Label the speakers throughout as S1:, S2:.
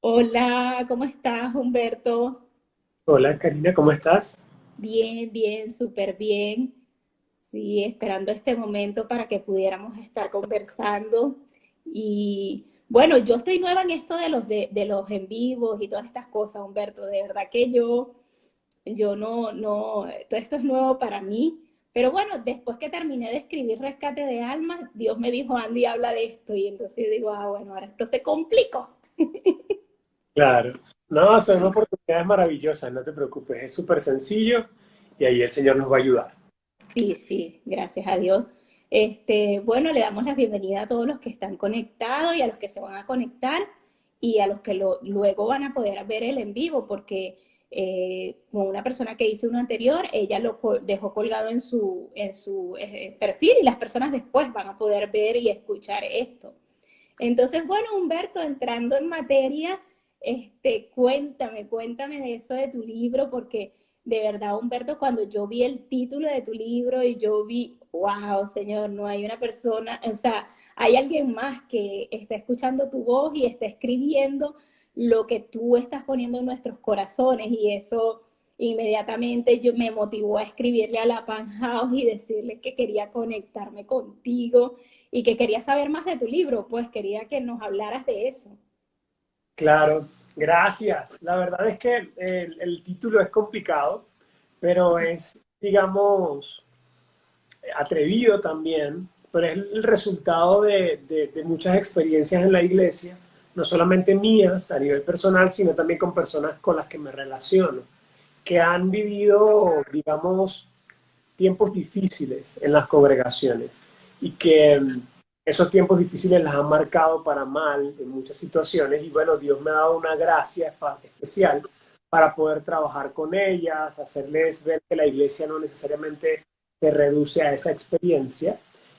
S1: Hola, ¿cómo estás, Humberto?
S2: Hola Karina, ¿cómo estás?
S1: Bien, bien, súper bien. Sí, esperando este momento para que pudiéramos estar conversando. Y bueno, yo estoy nueva en esto de los en vivos y todas estas cosas, Humberto. De verdad que yo no, todo esto es nuevo para mí. Pero bueno, después que terminé de escribir Rescate de Almas, Dios me dijo, Andy, habla de esto. Y entonces yo digo, bueno, ahora esto se complicó.
S2: Claro. No, son oportunidades maravillosas, no te preocupes, es súper sencillo y ahí el Señor nos va a ayudar.
S1: Sí, sí, gracias a Dios. Bueno, le damos la bienvenida a todos los que están conectados y a los que se van a conectar y a los que luego van a poder ver el en vivo, porque con una persona que hizo uno anterior, ella dejó colgado en su perfil y las personas después van a poder ver y escuchar esto. Entonces, bueno, Humberto, entrando en materia, cuéntame de eso de tu libro, porque de verdad, Humberto, cuando yo vi el título de tu libro y yo vi, wow, señor, no hay una persona, o sea, hay alguien más que está escuchando tu voz y está escribiendo lo que tú estás poniendo en nuestros corazones y eso inmediatamente me motivó a escribirle a la Pan House y decirle que quería conectarme contigo y que quería saber más de tu libro, pues quería que nos hablaras de eso.
S2: Claro, gracias. La verdad es que el título es complicado, pero es, digamos, atrevido también, pero es el resultado de muchas experiencias en la iglesia, no solamente mías a nivel personal, sino también con personas con las que me relaciono, que han vivido, digamos, tiempos difíciles en las congregaciones y que esos tiempos difíciles las han marcado para mal en muchas situaciones y bueno, Dios me ha dado una gracia especial para poder trabajar con ellas, hacerles ver que la iglesia no necesariamente se reduce a esa experiencia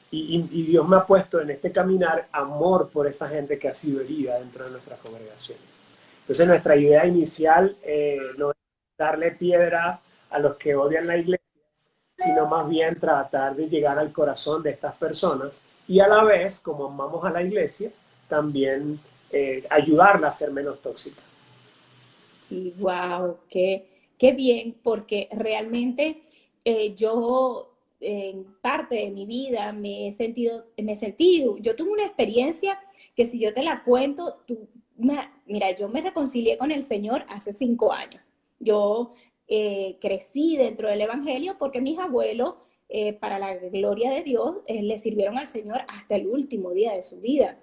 S2: y Dios me ha puesto en este caminar amor por esa gente que ha sido herida dentro de nuestras congregaciones. Entonces nuestra idea inicial no es darle piedra a los que odian la iglesia, sino más bien tratar de llegar al corazón de estas personas y a la vez, como amamos a la iglesia, también ayudarla a ser menos tóxica.
S1: Y wow, qué bien, porque realmente yo en parte de mi vida yo tuve una experiencia que si yo te la cuento, mira, yo me reconcilié con el Señor hace 5 años. Yo crecí dentro del Evangelio porque mis abuelos, para la gloria de Dios, le sirvieron al Señor hasta el último día de su vida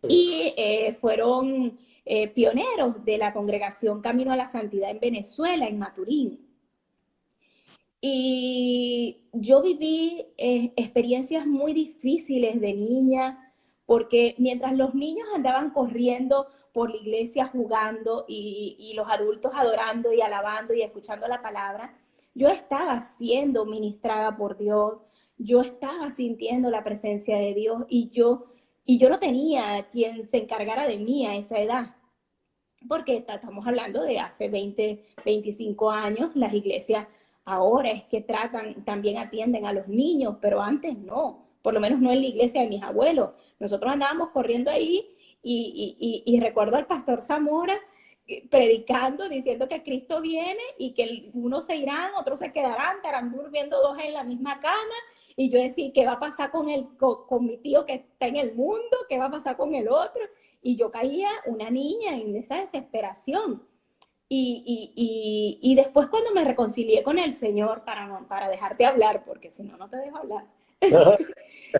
S1: y fueron pioneros de la congregación Camino a la Santidad en Venezuela, en Maturín. Y yo viví experiencias muy difíciles de niña, porque mientras los niños andaban corriendo por la iglesia jugando y los adultos adorando y alabando y escuchando la palabra, yo estaba siendo ministrada por Dios, yo estaba sintiendo la presencia de Dios y yo no tenía quien se encargara de mí a esa edad porque estamos hablando de hace 20, 25 años, las iglesias ahora es que tratan, también atienden a los niños, pero antes no, por lo menos no en la iglesia de mis abuelos. Nosotros andábamos corriendo ahí y recuerdo al pastor Zamora predicando, diciendo que Cristo viene y que unos se irán, otros se quedarán, estarán durmiendo dos en la misma cama. Y yo decía, ¿qué va a pasar con mi tío que está en el mundo? ¿Qué va a pasar con el otro? Y yo caía una niña en esa desesperación. Y después cuando me reconcilié con el Señor, para dejarte hablar, porque si no, no te dejo hablar,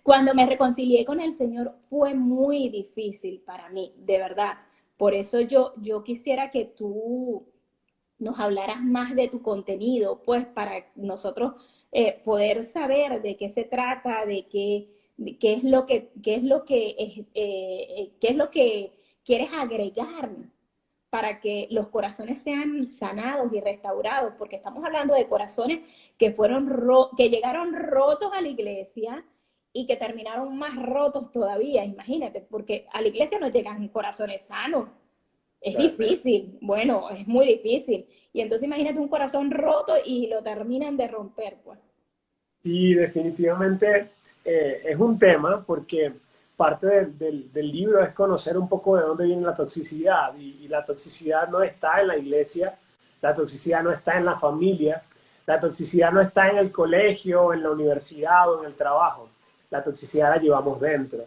S1: cuando me reconcilié con el Señor fue muy difícil para mí, de verdad. Por eso yo quisiera que tú nos hablaras más de tu contenido, pues para nosotros poder saber de qué se trata, qué es lo que, qué es lo que quieres agregar para que los corazones sean sanados y restaurados, porque estamos hablando de corazones que llegaron rotos a la iglesia y que terminaron más rotos todavía, imagínate, porque a la iglesia no llegan corazones sanos, es
S2: Claro.
S1: difícil, bueno, es muy difícil. Y entonces imagínate un corazón roto y lo terminan de romper, pues.
S2: Sí, definitivamente es un tema porque parte del libro es conocer un poco de dónde viene la toxicidad. Y la toxicidad no está en la iglesia, la toxicidad no está en la familia, la toxicidad no está en el colegio, en la universidad o en el trabajo. La toxicidad la llevamos dentro.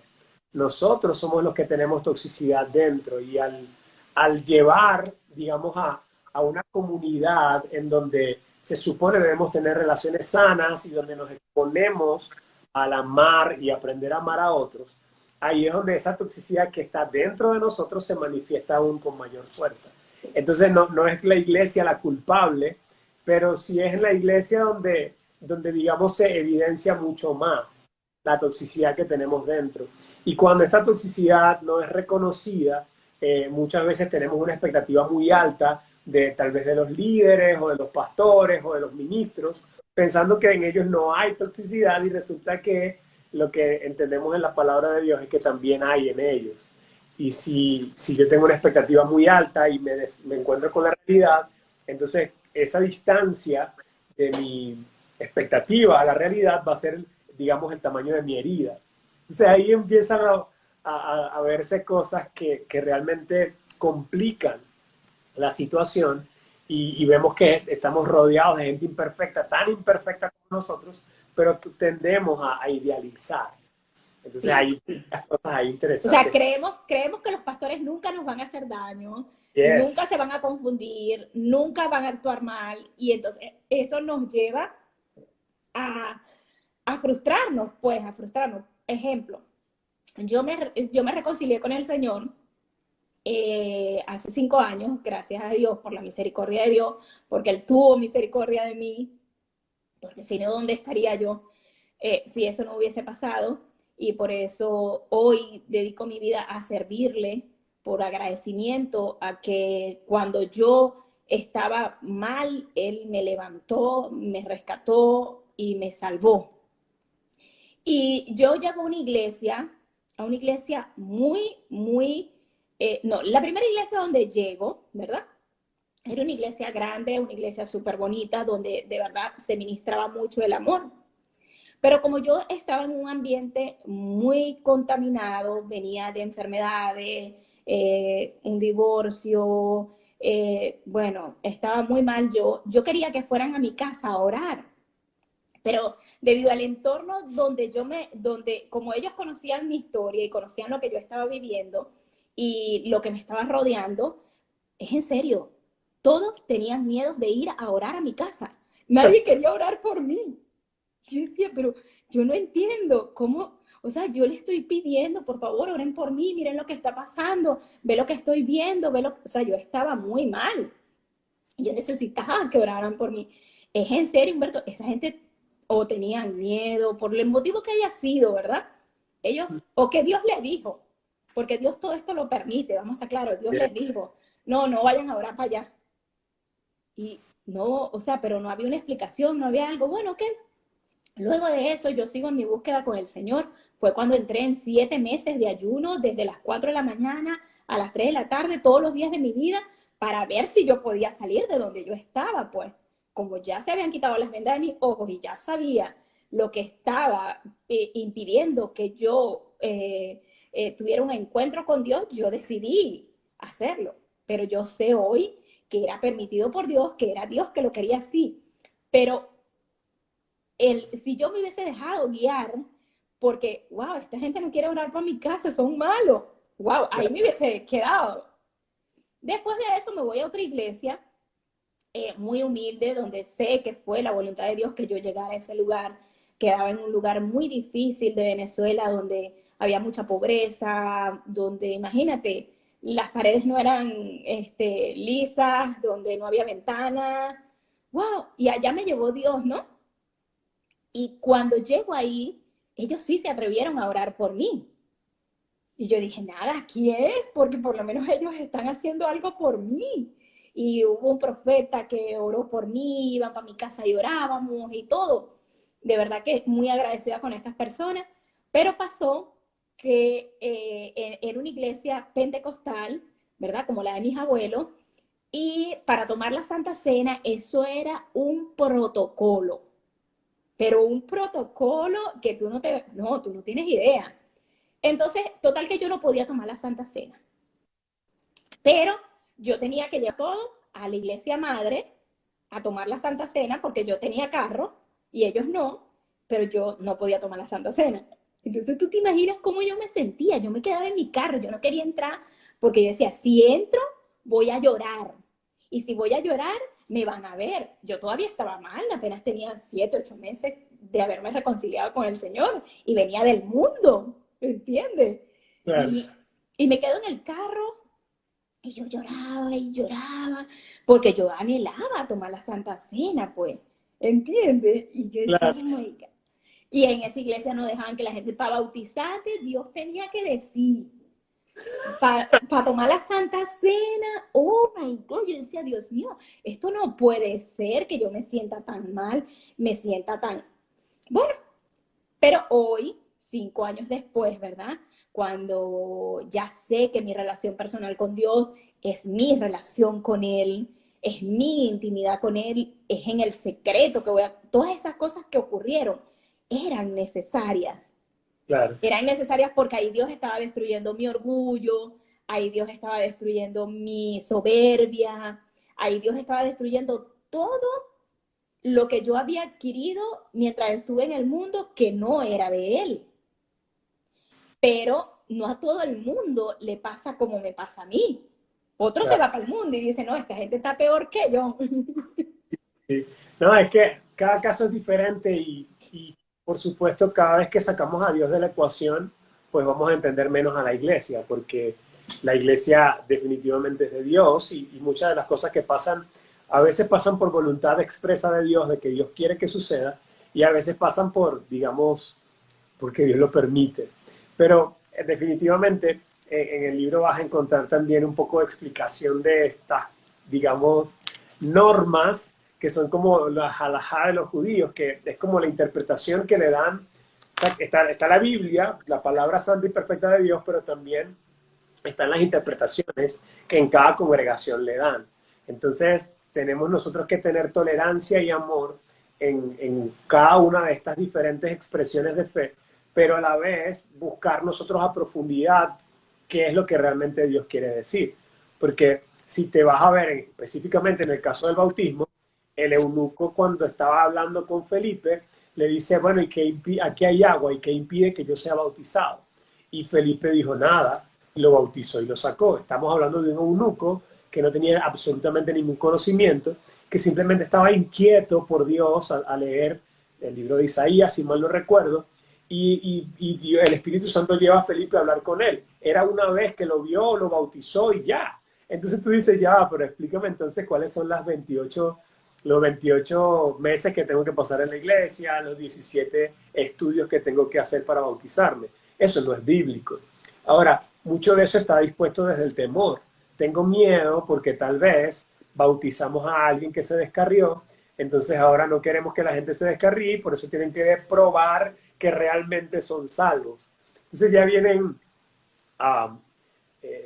S2: Nosotros somos los que tenemos toxicidad dentro y al llevar, digamos, a una comunidad en donde se supone debemos tener relaciones sanas y donde nos exponemos al amar y aprender a amar a otros, ahí es donde esa toxicidad que está dentro de nosotros se manifiesta aún con mayor fuerza. Entonces no es la iglesia la culpable, pero sí es en la iglesia donde digamos se evidencia mucho más la toxicidad que tenemos dentro. Y cuando esta toxicidad no es reconocida, muchas veces tenemos una expectativa muy alta de tal vez de los líderes o de los pastores o de los ministros, pensando que en ellos no hay toxicidad y resulta que lo que entendemos en la palabra de Dios es que también hay en ellos. Y si yo tengo una expectativa muy alta y me encuentro con la realidad, entonces esa distancia de mi expectativa a la realidad va a ser, digamos, el tamaño de mi herida. Entonces ahí empiezan a verse cosas que realmente complican la situación y vemos que estamos rodeados de gente imperfecta, tan imperfecta como nosotros, pero tendemos a idealizar. Entonces
S1: Sí.
S2: hay cosas ahí
S1: O sea,
S2: interesantes.
S1: creemos que los pastores nunca nos van a hacer daño, nunca
S2: Yes.
S1: se van a confundir, nunca van a actuar mal, y entonces eso nos lleva a, a frustrarnos, pues, a frustrarnos. Ejemplo, yo me reconcilié con el Señor hace 5 años, gracias a Dios, por la misericordia de Dios, porque Él tuvo misericordia de mí, porque si no, ¿dónde estaría yo si eso no hubiese pasado? Y por eso hoy dedico mi vida a servirle por agradecimiento a que cuando yo estaba mal, Él me levantó, me rescató y me salvó. Y yo llego a una iglesia muy, muy, no, la primera iglesia donde llego, ¿verdad? Era una iglesia grande, una iglesia súper bonita, donde de verdad se ministraba mucho el amor. Pero como yo estaba en un ambiente muy contaminado, venía de enfermedades, un divorcio, bueno, estaba muy mal yo quería que fueran a mi casa a orar, pero debido al entorno donde como ellos conocían mi historia y conocían lo que yo estaba viviendo y lo que me estaba rodeando, es en serio, todos tenían miedo de ir a orar a mi casa. Nadie quería orar por mí. Yo decía, pero yo no entiendo cómo, o sea, yo le estoy pidiendo, por favor, oren por mí, miren lo que está pasando, ve lo que estoy viendo, o sea, yo estaba muy mal. Yo necesitaba que oraran por mí. Es en serio, Humberto, esa gente o tenían miedo, por el motivo que haya sido, ¿verdad? Ellos, o que Dios les dijo, porque Dios todo esto lo permite, vamos a estar claros, Dios les dijo, no, no vayan a orar para allá. Y no, o sea, pero no había una explicación, no había algo, bueno, ¿qué? Luego de eso, yo sigo en mi búsqueda con el Señor. Fue cuando entré en 7 meses de ayuno, desde las 4 de la mañana a las 3 de la tarde, todos los días de mi vida, para ver si yo podía salir de donde yo estaba. Pues, como ya se habían quitado las vendas de mis ojos y ya sabía lo que estaba impidiendo que yo tuviera un encuentro con Dios, yo decidí hacerlo. Pero yo sé hoy que era permitido por Dios, que era Dios que lo quería así. Pero si yo me hubiese dejado guiar, porque, wow, esta gente no quiere orar para mi casa, son malos, wow, ahí me hubiese quedado. Después de eso me voy a otra iglesia muy humilde, donde sé que fue la voluntad de Dios que yo llegara a ese lugar. Quedaba en un lugar muy difícil de Venezuela, donde había mucha pobreza, donde, imagínate, las paredes no eran lisas, donde no había ventana. Wow, y allá me llevó Dios, ¿no? Y cuando llego ahí, ellos sí se atrevieron a orar por mí. Y yo dije, nada, aquí es, porque por lo menos ellos están haciendo algo por mí. Y hubo un profeta que oró por mí, iban para mi casa y orábamos y todo. De verdad que muy agradecida con estas personas. Pero pasó que era una iglesia pentecostal, ¿verdad? Como la de mis abuelos. Y para tomar la Santa Cena, eso era un protocolo, pero un protocolo que tú no tienes idea. Entonces, total que yo no podía tomar la Santa Cena. Pero yo tenía que llevar todo a la iglesia madre a tomar la Santa Cena porque yo tenía carro y ellos no, pero yo no podía tomar la Santa Cena. Entonces tú te imaginas cómo yo me sentía, yo me quedaba en mi carro, yo no quería entrar porque yo decía, si entro, voy a llorar. Y si voy a llorar, me van a ver. Yo todavía estaba mal, apenas tenía 7, 8 meses de haberme reconciliado con el Señor y venía del mundo, ¿entiendes?
S2: Claro,
S1: Y, y me quedo en el carro y yo lloraba y lloraba, porque yo anhelaba tomar la Santa Cena, pues, ¿entiendes? Y yo decía,
S2: claro,
S1: oh my God. Y en esa iglesia no dejaban que la gente, para bautizarte, Dios tenía que decir, para tomar la Santa Cena, oh my God, yo decía, Dios mío, esto no puede ser que yo me sienta tan mal, me sienta tan... Bueno, pero hoy, 5 años después, ¿verdad? Cuando ya sé que mi relación personal con Dios es mi relación con Él, es mi intimidad con Él, es en el secreto que voy a... Todas esas cosas que ocurrieron eran necesarias.
S2: claro.
S1: Eran necesarias porque ahí Dios estaba destruyendo mi orgullo, ahí Dios estaba destruyendo mi soberbia, ahí Dios estaba destruyendo todo lo que yo había adquirido mientras estuve en el mundo que no era de Él. Pero no a todo el mundo le pasa como me pasa a mí. Otro se
S2: Claro.
S1: va para el mundo y dice, no, esta gente está peor que yo.
S2: Sí. No, es que cada caso es diferente y, por supuesto, cada vez que sacamos a Dios de la ecuación, pues vamos a entender menos a la iglesia, porque la iglesia definitivamente es de Dios y muchas de las cosas que pasan, a veces pasan por voluntad expresa de Dios, de que Dios quiere que suceda, y a veces pasan por, digamos, porque Dios lo permite. Pero definitivamente en el libro vas a encontrar también un poco de explicación de estas, digamos, normas que son como las halajá de los judíos, que es como la interpretación que le dan. O sea, está la Biblia, la palabra santa y perfecta de Dios, pero también están las interpretaciones que en cada congregación le dan. Entonces, tenemos nosotros que tener tolerancia y amor en cada una de estas diferentes expresiones de fe, pero a la vez buscar nosotros a profundidad qué es lo que realmente Dios quiere decir. Porque si te vas a ver específicamente en el caso del bautismo, el eunuco cuando estaba hablando con Felipe, le dice, bueno, ¿y qué aquí hay agua? ¿Y qué impide que yo sea bautizado? Y Felipe dijo, nada, y lo bautizó y lo sacó. Estamos hablando de un eunuco que no tenía absolutamente ningún conocimiento, que simplemente estaba inquieto por Dios a leer el libro de Isaías, si mal no recuerdo, y el Espíritu Santo lleva a Felipe a hablar con él. Era una vez que lo vio, lo bautizó y ya. Entonces tú dices, ya, pero explícame entonces cuáles son los 28 meses que tengo que pasar en la iglesia, los 17 estudios que tengo que hacer para bautizarme. Eso no es bíblico. Ahora, mucho de eso está dispuesto desde el temor. Tengo miedo porque tal vez bautizamos a alguien que se descarrió, entonces ahora no queremos que la gente se descarríe, por eso tienen que probar que realmente son salvos. Entonces ya vienen,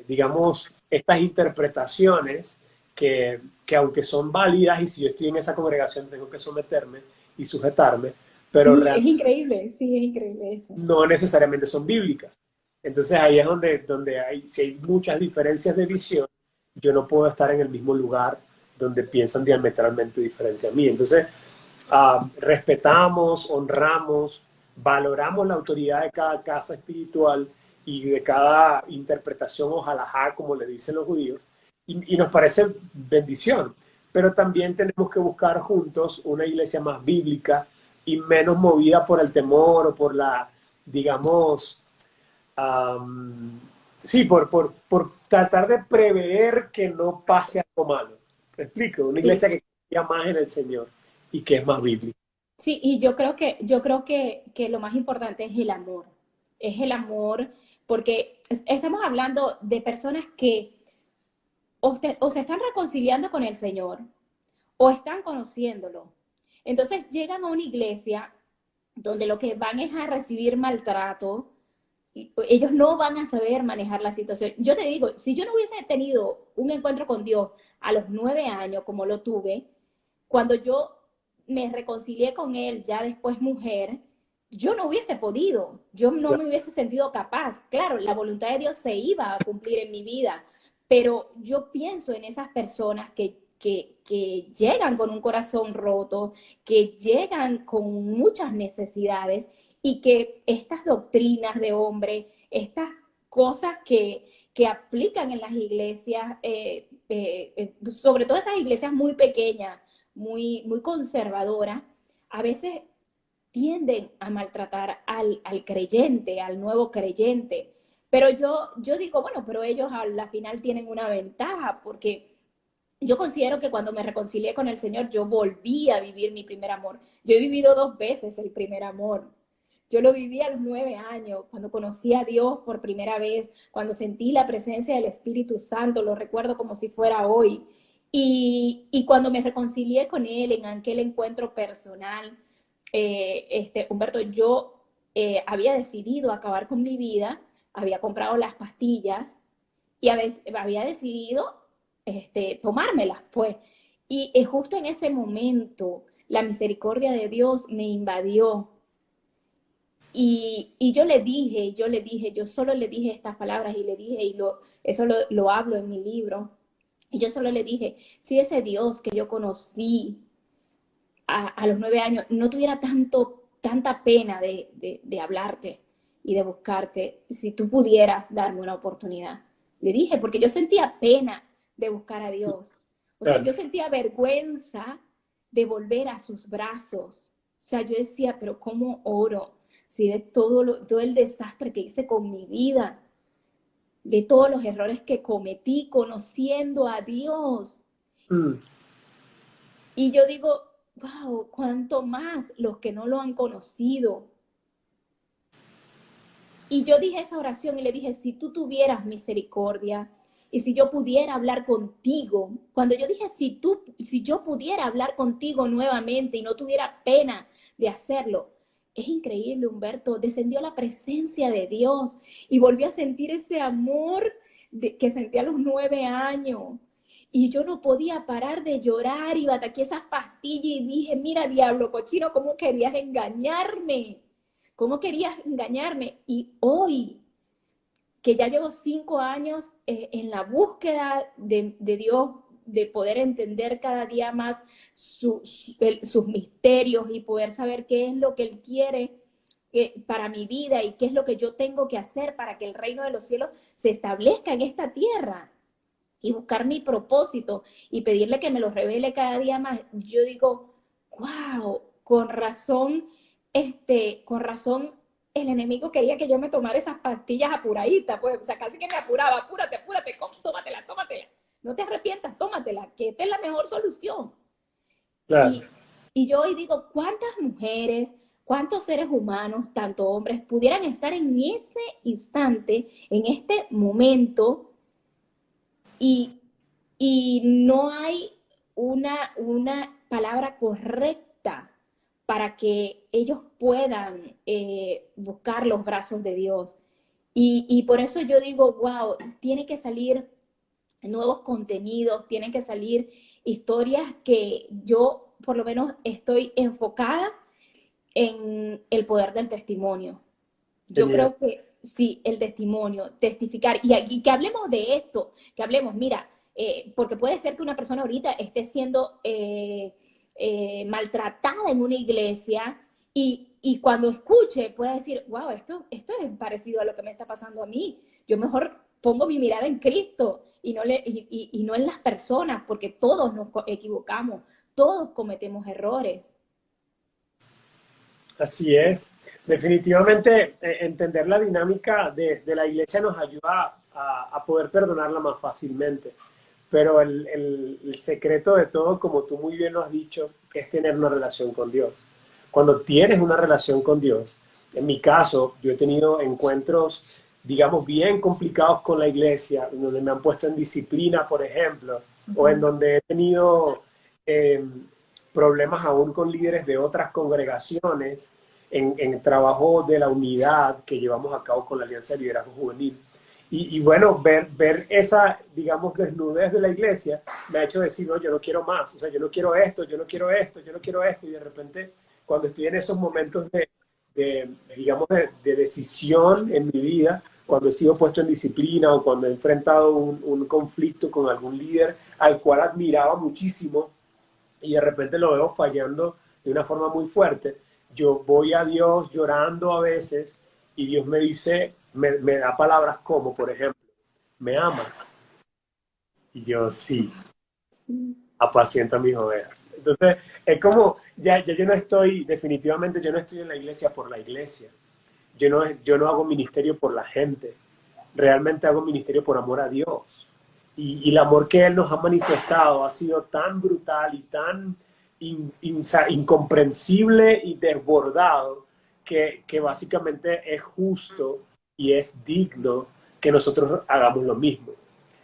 S2: digamos, estas interpretaciones que aunque son válidas y si yo estoy en esa congregación tengo que someterme y sujetarme, pero
S1: Sí,
S2: realmente
S1: sí, es increíble eso.
S2: no necesariamente son bíblicas. Entonces ahí es donde si hay muchas diferencias de visión, yo no puedo estar en el mismo lugar donde piensan diametralmente diferente a mí. Entonces, respetamos, honramos, valoramos la autoridad de cada casa espiritual y de cada interpretación o halajá, como le dicen los judíos, y nos parece bendición. Pero también tenemos que buscar juntos una iglesia más bíblica y menos movida por el temor o por la, digamos, sí, por tratar de prever que no pase algo malo. ¿Me explico? Una iglesia
S1: Sí,
S2: que confía más en el Señor y que es más bíblica.
S1: sí, y yo creo que lo más importante es el amor, porque estamos hablando de personas que o se están reconciliando con el Señor o están conociéndolo. Entonces llegan a una iglesia donde lo que van es a recibir maltrato, ellos no van a saber manejar la situación. Yo te digo, si yo no hubiese tenido un encuentro con Dios a los 9 años como lo tuve, cuando yo me reconcilié con Él ya después mujer, yo no hubiese podido, yo no me hubiese sentido capaz. Claro, la voluntad de Dios se iba a cumplir en mi vida, pero yo pienso en esas personas que llegan con un corazón roto, que llegan con muchas necesidades y que estas doctrinas de hombre, estas cosas que aplican en las iglesias, sobre todo esas iglesias muy pequeñas, muy conservadoras, a veces tienden a maltratar al creyente, al nuevo creyente. Pero yo digo, bueno, pero ellos a la final tienen una ventaja, porque yo considero que cuando me reconcilié con el Señor, yo volví a vivir mi primer amor. Yo he vivido 2 veces el primer amor. Yo lo viví a los 9 años, cuando conocí a Dios por primera vez, cuando sentí la presencia del Espíritu Santo, lo recuerdo como si fuera hoy. Y cuando me reconcilié con Él en aquel encuentro personal, Humberto, yo había decidido acabar con mi vida, había comprado las pastillas y había decidido tomármelas, pues. Y justo en ese momento, la misericordia de Dios me invadió. Y yo solo le dije estas palabras y le dije, eso lo hablo en mi libro, y yo solo le dije, si ese Dios que yo conocí a los 9 años no tuviera tanta pena de hablarte y de buscarte, si tú pudieras darme una oportunidad. Le dije, porque yo sentía pena de buscar a Dios. O sea,
S2: Claro.
S1: yo sentía vergüenza de volver a sus brazos. O sea, yo decía, pero ¿cómo oro? Si ve todo el desastre que hice con mi vida, de todos los errores que cometí conociendo a Dios.
S2: Mm,
S1: Y yo digo, wow, cuánto más los que no lo han conocido. Y yo dije esa oración y le dije, si tú tuvieras misericordia y si yo pudiera hablar contigo, cuando yo dije, si yo pudiera hablar contigo nuevamente y no tuviera pena de hacerlo, es increíble, Humberto, descendió la presencia de Dios y volví a sentir ese amor que sentí a los 9 años. Y yo no podía parar de llorar y bataqué esas pastillas y dije, mira, diablo cochino, ¿cómo querías engañarme? ¿Cómo querías engañarme? Y hoy, que ya llevo 5 años en la búsqueda de Dios, de poder entender cada día más sus misterios y poder saber qué es lo que Él quiere para mi vida y qué es lo que yo tengo que hacer para que el reino de los cielos se establezca en esta tierra y buscar mi propósito y pedirle que me lo revele cada día más, yo digo, wow, con razón el enemigo quería que yo me tomara esas pastillas apuraditas, pues, o sea, casi que me apuraba, apúrate, apúrate, tómatela, tómatela, no te arrepientas, tómatela, que esta es la mejor solución.
S2: claro.
S1: Y, y yo hoy digo, ¿cuántas mujeres, cuántos seres humanos, tanto hombres, pudieran estar en ese instante, en este momento, y, y no hay una palabra correcta para que ellos puedan buscar los brazos de Dios? Y por eso yo digo, wow, tiene que salir nuevos contenidos, tienen que salir historias que yo por lo menos estoy enfocada en el poder del testimonio. Yo
S2: Genial.
S1: creo que sí, el testimonio, testificar, y que hablemos de esto, que hablemos, mira, porque puede ser que una persona ahorita esté siendo maltratada en una iglesia y cuando escuche puede decir, wow, esto es parecido a lo que me está pasando a mí. Yo mejor pongo mi mirada en Cristo y no en las personas, porque todos nos equivocamos, todos cometemos errores.
S2: Así es. Definitivamente entender la dinámica de la iglesia nos ayuda a poder perdonarla más fácilmente. Pero el secreto de todo, como tú muy bien lo has dicho, es tener una relación con Dios. Cuando tienes una relación con Dios, en mi caso, yo he tenido encuentros, digamos, bien complicados con la iglesia, en donde me han puesto en disciplina, por ejemplo,
S1: Uh
S2: o en
S1: -huh.
S2: donde he tenido eh, problemas aún con líderes de otras congregaciones en el trabajo de la unidad que llevamos a cabo con la Alianza de Liderazgo Juvenil. Y bueno, ver esa, digamos, desnudez de la iglesia me ha hecho decir, no, yo no quiero más, o sea, yo no quiero esto, yo no quiero esto, yo no quiero esto, y de repente, cuando estoy en esos momentos digamos, de decisión en mi vida, cuando he sido puesto en disciplina o cuando he enfrentado un conflicto con algún líder al cual admiraba muchísimo y de repente lo veo fallando de una forma muy fuerte, yo voy a Dios llorando a veces y Dios me dice, me da palabras como, por ejemplo, ¿me amas? Y yo, sí,
S1: Sí.
S2: apacienta mis ovejas. Entonces, es como, ya yo no estoy, definitivamente yo no estoy en la iglesia por la iglesia. Yo no hago ministerio por la gente. Realmente hago ministerio por amor a Dios. Y el amor que Él nos ha manifestado ha sido tan brutal y tan incomprensible y desbordado que básicamente es justo y es digno que nosotros hagamos lo mismo.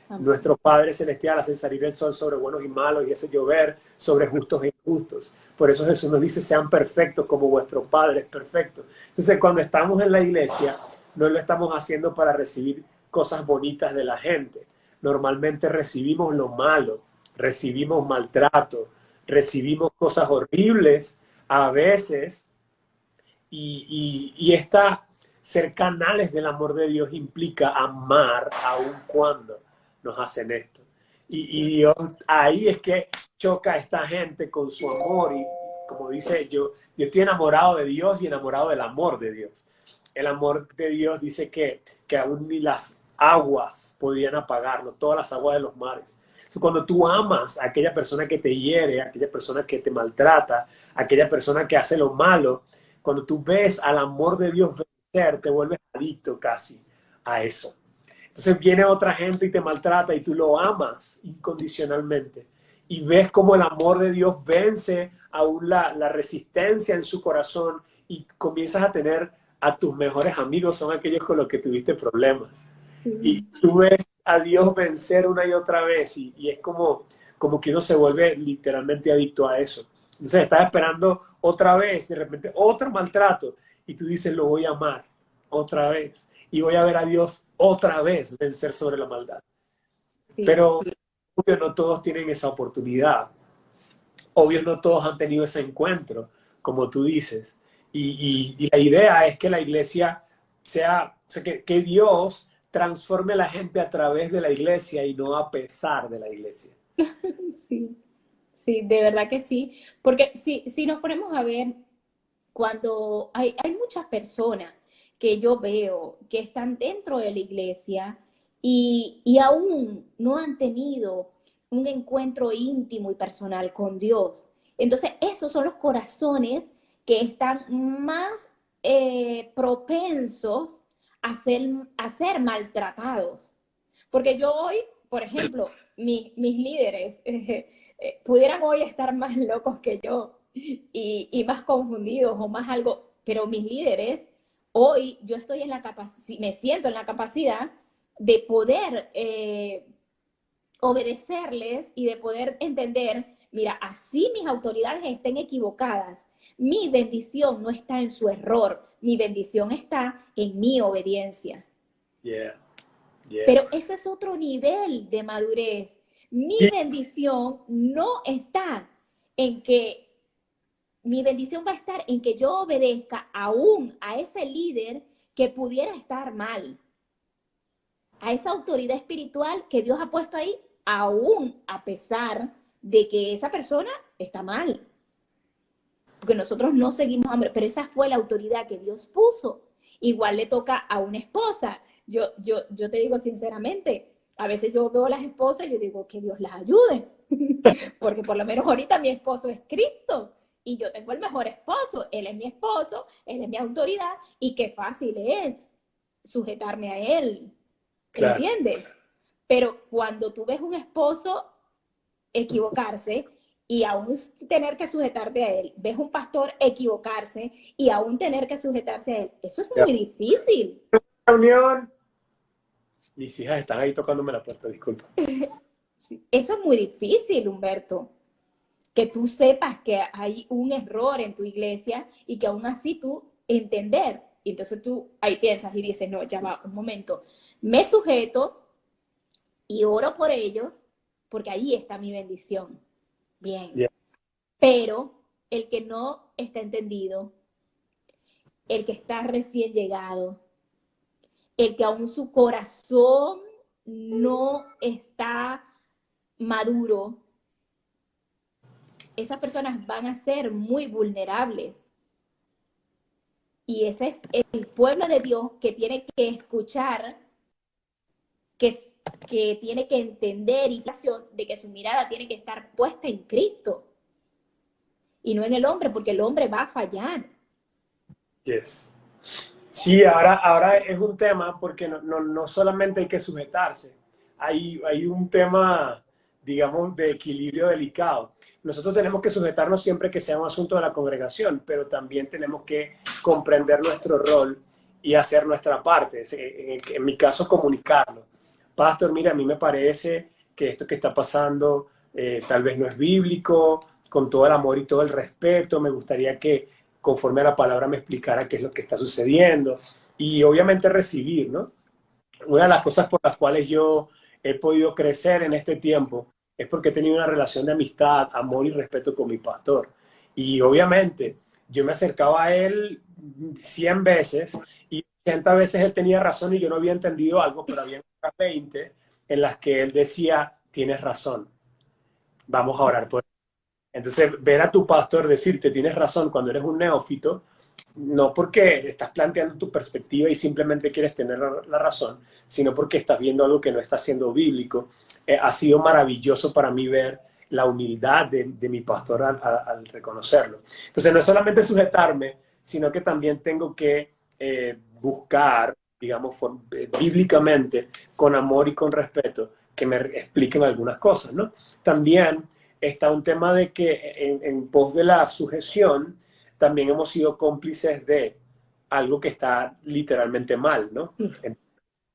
S1: Amén.
S2: Nuestro Padre Celestial hace salir el sol sobre buenos y malos y hace llover sobre justos e injustos. Por eso Jesús nos dice, sean perfectos como vuestro Padre es perfecto. Entonces, cuando estamos en la iglesia, no lo estamos haciendo para recibir cosas bonitas de la gente. Normalmente recibimos lo malo, recibimos maltrato, recibimos cosas horribles a veces y esta ser canales del amor de Dios implica amar aun cuando nos hacen esto. Y Dios, ahí es que choca a esta gente con su amor y como dice yo estoy enamorado de Dios y enamorado del amor de Dios. El amor de Dios dice que aún ni las aguas podían apagarlo, todas las aguas de los mares. Entonces, cuando tú amas a aquella persona que te hiere, a aquella persona que te maltrata, a aquella persona que hace lo malo, cuando tú ves al amor de Dios vencer, te vuelves adicto casi a eso. Entonces viene otra gente y te maltrata y tú lo amas incondicionalmente. Y ves cómo el amor de Dios vence aún la resistencia en su corazón y comienzas a tener a tus mejores amigos, son aquellos con los que tuviste problemas. Y
S1: Sí.
S2: tú ves a Dios vencer una y otra vez y es como que uno se vuelve literalmente adicto a eso. Entonces estás esperando otra vez, de repente otro maltrato y tú dices, lo voy a amar otra vez y voy a ver a Dios otra vez vencer sobre la maldad.
S1: Sí.
S2: Pero obvio no todos tienen esa oportunidad, obvio no todos han tenido ese encuentro, como tú dices. Y la idea es que la iglesia sea, o sea que Dios transforme a la gente a través de la iglesia y no a pesar de la iglesia.
S1: Sí, sí, de verdad que sí. Porque si nos ponemos a ver, cuando hay muchas personas que yo veo que están dentro de la iglesia y aún no han tenido un encuentro íntimo y personal con Dios. Entonces, esos son los corazones que están más propensos a ser maltratados. Porque yo hoy, por ejemplo, mis líderes pudieran hoy estar más locos que yo y más confundidos o más algo, pero mis líderes, hoy yo estoy en la capacidad, me siento en la capacidad de poder obedecerles y de poder entender, mira, así mis autoridades estén equivocadas, mi bendición no está en su error, mi bendición está en mi obediencia.
S2: Yeah, yeah.
S1: Pero ese es otro nivel de madurez. Mi
S2: Sí,
S1: bendición no está en que, mi bendición va a estar en que yo obedezca aún a ese líder que pudiera estar mal, a esa autoridad espiritual que Dios ha puesto ahí, aún a pesar de que esa persona está mal. Porque nosotros no seguimos a, pero esa fue la autoridad que Dios puso. Igual le toca a una esposa. Yo te digo sinceramente, a veces yo veo a las esposas y yo digo que Dios las ayude, porque por lo menos ahorita mi esposo es Cristo y yo tengo el mejor esposo, él es mi esposo, él es mi autoridad y qué fácil es sujetarme a él,
S2: claro.
S1: ¿entiendes? Pero cuando tú ves un esposo equivocarse y aún tener que sujetarte a él, ves un pastor equivocarse y aún tener que sujetarse a él, eso es
S2: Ya.
S1: muy difícil.
S2: Reunión. Mis hijas están ahí tocándome la puerta, disculpa.
S1: Sí. Eso es muy difícil, Humberto, que tú sepas que hay un error en tu iglesia y que aún así tú entender. Y entonces tú ahí piensas y dices, no, ya va, un momento, me sujeto y oro por ellos porque ahí está mi bendición. Bien,
S2: Yeah.
S1: pero el que no está entendido el que está recién llegado, el que aún su corazón no está maduro, esas personas van a ser muy vulnerables. Y ese es el pueblo de Dios que tiene que escuchar, que, que tiene que entender y de que su mirada tiene que estar puesta en Cristo y no en el hombre, porque el hombre va a fallar.
S2: Yes. Sí, ahora es un tema porque no solamente hay que sujetarse, hay un tema, digamos, de equilibrio delicado. Nosotros tenemos que sujetarnos siempre que sea un asunto de la congregación, pero también tenemos que comprender nuestro rol y hacer nuestra parte. En mi caso, comunicarlo. Pastor, mira, a mí me parece que esto que está pasando tal vez no es bíblico, con todo el amor y todo el respeto, me gustaría que conforme a la palabra me explicara qué es lo que está sucediendo y obviamente recibir, ¿no? Una de las cosas por las cuales yo he podido crecer en este tiempo es porque he tenido una relación de amistad, amor y respeto con mi pastor. Y obviamente yo me acercaba a él 100 veces y 80 veces él tenía razón y yo no había entendido algo, pero había otras 20 en las que él decía, tienes razón, vamos a orar por. Entonces, ver a tu pastor decirte tienes razón cuando eres un neófito, no porque estás planteando tu perspectiva y simplemente quieres tener la razón, sino porque estás viendo algo que no está siendo bíblico. Ha sido maravilloso para mí ver la humildad de mi pastor al reconocerlo. Entonces, no es solamente sujetarme, sino que también tengo que buscar, digamos, bíblicamente, con amor y con respeto, que me expliquen algunas cosas, ¿no? También está un tema de que en pos de la sujeción también hemos sido cómplices de algo que está literalmente mal, ¿no?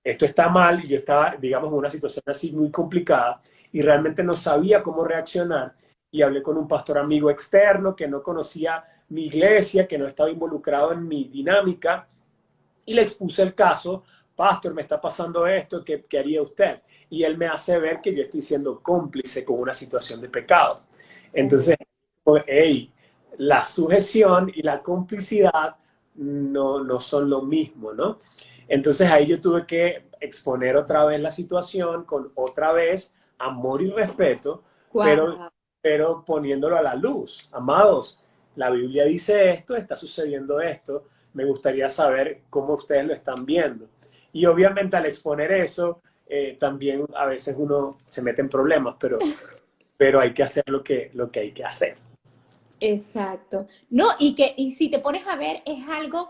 S2: Esto está mal y yo estaba, digamos, en una situación así muy complicada y realmente no sabía cómo reaccionar y hablé con un pastor amigo externo que no conocía mi iglesia, que no estaba involucrado en mi dinámica y le expuse el caso. Pastor, me está pasando esto, ¿qué haría usted? Y él me hace ver que yo estoy siendo cómplice con una situación de pecado. Entonces, pues, hey, la sujeción y la complicidad no son lo mismo, ¿no? Entonces ahí yo tuve que exponer otra vez la situación con otra vez amor y respeto, pero,
S1: Wow.
S2: pero poniéndolo a la luz. Amados, la Biblia dice esto, está sucediendo esto, me gustaría saber cómo ustedes lo están viendo. Y obviamente al exponer eso, también a veces uno se mete en problemas, pero hay que hacer lo que hay que hacer.
S1: Exacto. No, y si te pones a ver, es algo,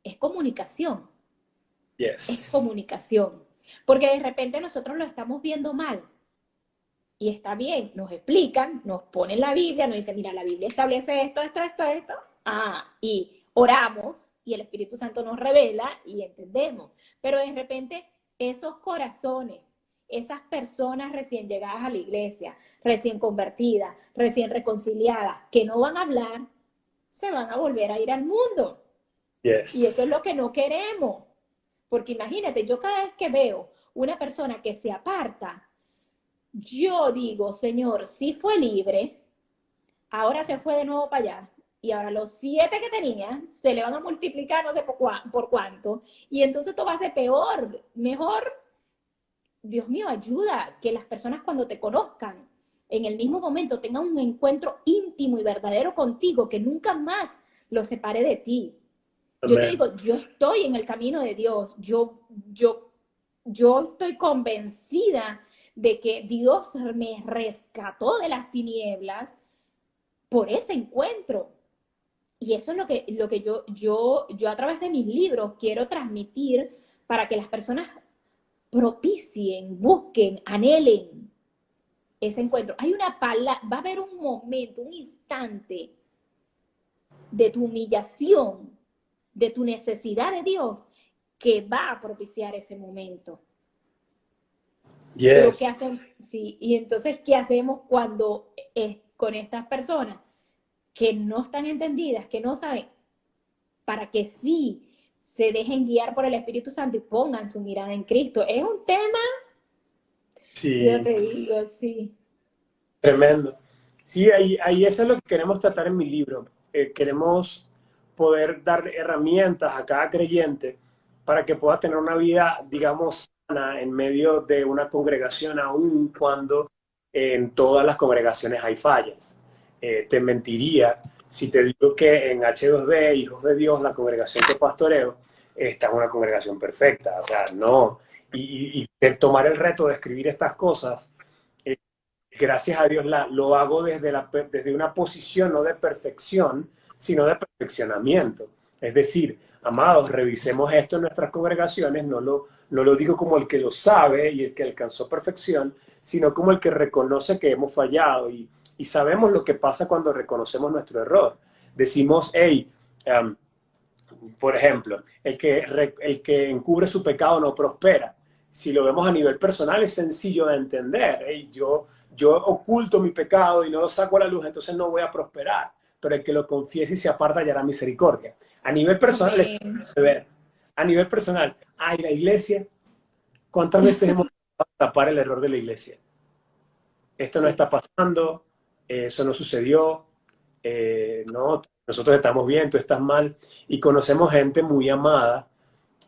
S1: es comunicación, es
S2: Yes.
S1: comunicación. Porque de repente nosotros lo estamos viendo mal. Y está bien, nos explican, nos ponen la Biblia, nos dicen, mira, la Biblia establece esto, esto, esto, esto. Ah, y oramos y el Espíritu Santo nos revela y entendemos. Pero de repente esos corazones, esas personas recién llegadas a la iglesia, recién convertidas, recién reconciliadas, que no van a hablar, se van a volver a ir al mundo. Y eso es
S2: Yes.
S1: lo que no queremos. Porque imagínate, yo cada vez que veo una persona que se aparta, yo digo, Señor, si fue libre, ahora se fue de nuevo para allá. Y ahora los 7 que tenía se le van a multiplicar no sé por cuánto. Y entonces esto va a ser peor. Mejor, Dios mío, ayuda que las personas cuando te conozcan en el mismo momento tengan un encuentro íntimo y verdadero contigo que nunca más los separe de ti. Yo te
S2: Amén.
S1: digo, yo estoy en el camino de Dios. Yo estoy convencida de que Dios me rescató de las tinieblas por ese encuentro. Y eso es lo que yo a través de mis libros quiero transmitir para que las personas propicien, busquen, anhelen ese encuentro. Hay una palabra, va a haber un momento, un instante de tu humillación, de tu necesidad de Dios, que va a propiciar ese momento. Pero ¿qué
S2: Yes.
S1: hacen? Sí, y entonces, ¿qué hacemos cuando con estas personas que no están entendidas, que no saben, para que sí se dejen guiar por el Espíritu Santo y pongan su mirada en Cristo? Es un tema, yo
S2: Sí,
S1: te digo, sí.
S2: tremendo. Sí, ahí eso es lo que queremos tratar en mi libro. Queremos poder dar herramientas a cada creyente para que pueda tener una vida, digamos, sana en medio de una congregación, aun cuando en todas las congregaciones hay fallas. Te mentiría si te digo que en H2D, Hijos de Dios, la congregación que pastoreo, esta es una congregación perfecta. O sea, no. Y de tomar el reto de escribir estas cosas, gracias a Dios lo hago desde una posición no de perfección, sino de perfeccionamiento. Es decir, amados, revisemos esto en nuestras congregaciones, no lo digo como el que lo sabe y el que alcanzó perfección, sino como el que reconoce que hemos fallado y sabemos lo que pasa cuando reconocemos nuestro error. Decimos, hey, por ejemplo, el que encubre su pecado no prospera. Si lo vemos a nivel personal es sencillo de entender. Hey, yo oculto mi pecado y no lo saco a la luz, entonces no voy a prosperar. Pero el que lo confiese y se aparta hallará misericordia. A nivel personal es ver. A nivel personal, ay, la iglesia, ¿cuántas veces hemos tapar el error de la iglesia? Esto no está pasando, eso no sucedió, no, nosotros estamos bien, tú estás mal. Y conocemos gente muy amada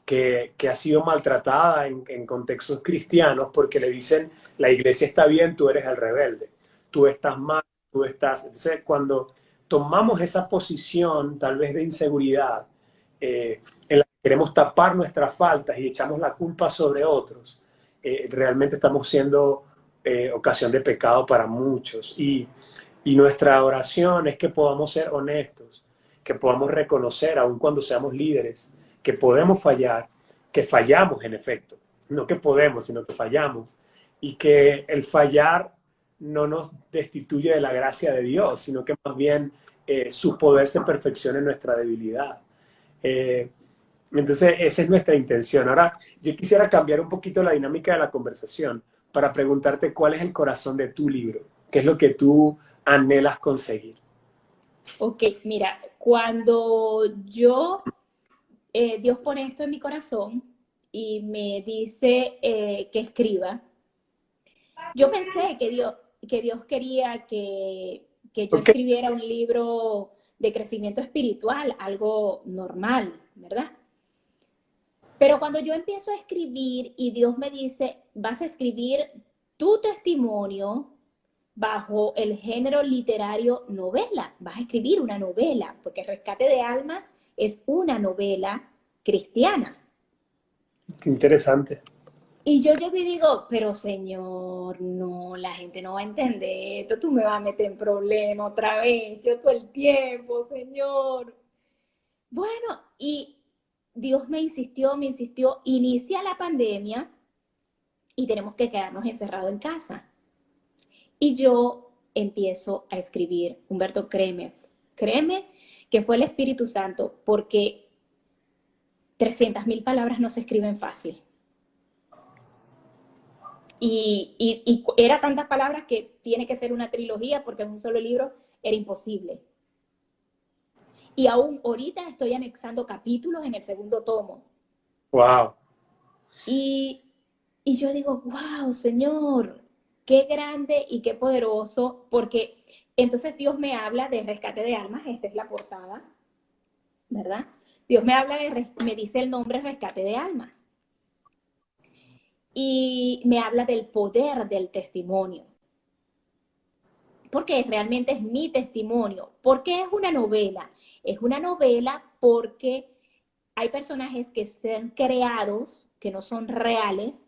S2: que ha sido maltratada en contextos cristianos porque le dicen, la iglesia está bien, tú eres el rebelde, tú estás mal, tú estás... Entonces, cuando tomamos esa posición, tal vez de inseguridad, en la que queremos tapar nuestras faltas y echamos la culpa sobre otros, realmente estamos siendo ocasión de pecado para muchos. Y nuestra oración es que podamos ser honestos, que podamos reconocer, aun cuando seamos líderes, que podemos fallar, que fallamos en efecto, no que podemos, sino que fallamos, y que el fallar no nos destituye de la gracia de Dios, sino que más bien su poder se perfecciona en nuestra debilidad. Entonces, esa es nuestra intención. Ahora, yo quisiera cambiar un poquito la dinámica de la conversación para preguntarte cuál es el corazón de tu libro, qué es lo que tú anhelas conseguir.
S1: Ok, mira, cuando Dios pone esto en mi corazón y me dice que escriba, yo pensé que Dios quería que yo
S2: Okay.
S1: escribiera un libro de crecimiento espiritual, algo normal, ¿verdad? Pero cuando yo empiezo a escribir y Dios me dice, vas a escribir tu testimonio bajo el género literario novela, vas a escribir una novela, porque Rescate de Almas es una novela cristiana.
S2: Qué interesante.
S1: Y yo llego y digo, pero Señor, no, la gente no va a entender esto, tú me vas a meter en problema otra vez, yo todo el tiempo, Señor. Bueno, y Dios me insistió, inicia la pandemia y tenemos que quedarnos encerrados en casa. Y yo empiezo a escribir, Humberto, créeme que fue el Espíritu Santo, porque 300.000 palabras no se escriben fácil. Y era tantas palabras que tiene que ser una trilogía, porque en un solo libro era imposible. Y aún ahorita estoy anexando capítulos en el segundo tomo.
S2: Wow.
S1: Y, y yo digo, wow, Señor, qué grande y qué poderoso, porque entonces Dios me habla de rescate de almas, esta es la portada, ¿verdad? Dios me habla me dice el nombre rescate de almas. Y me habla del poder del testimonio. Porque realmente es mi testimonio. ¿Por qué es una novela? Es una novela porque hay personajes que sean creados, que no son reales,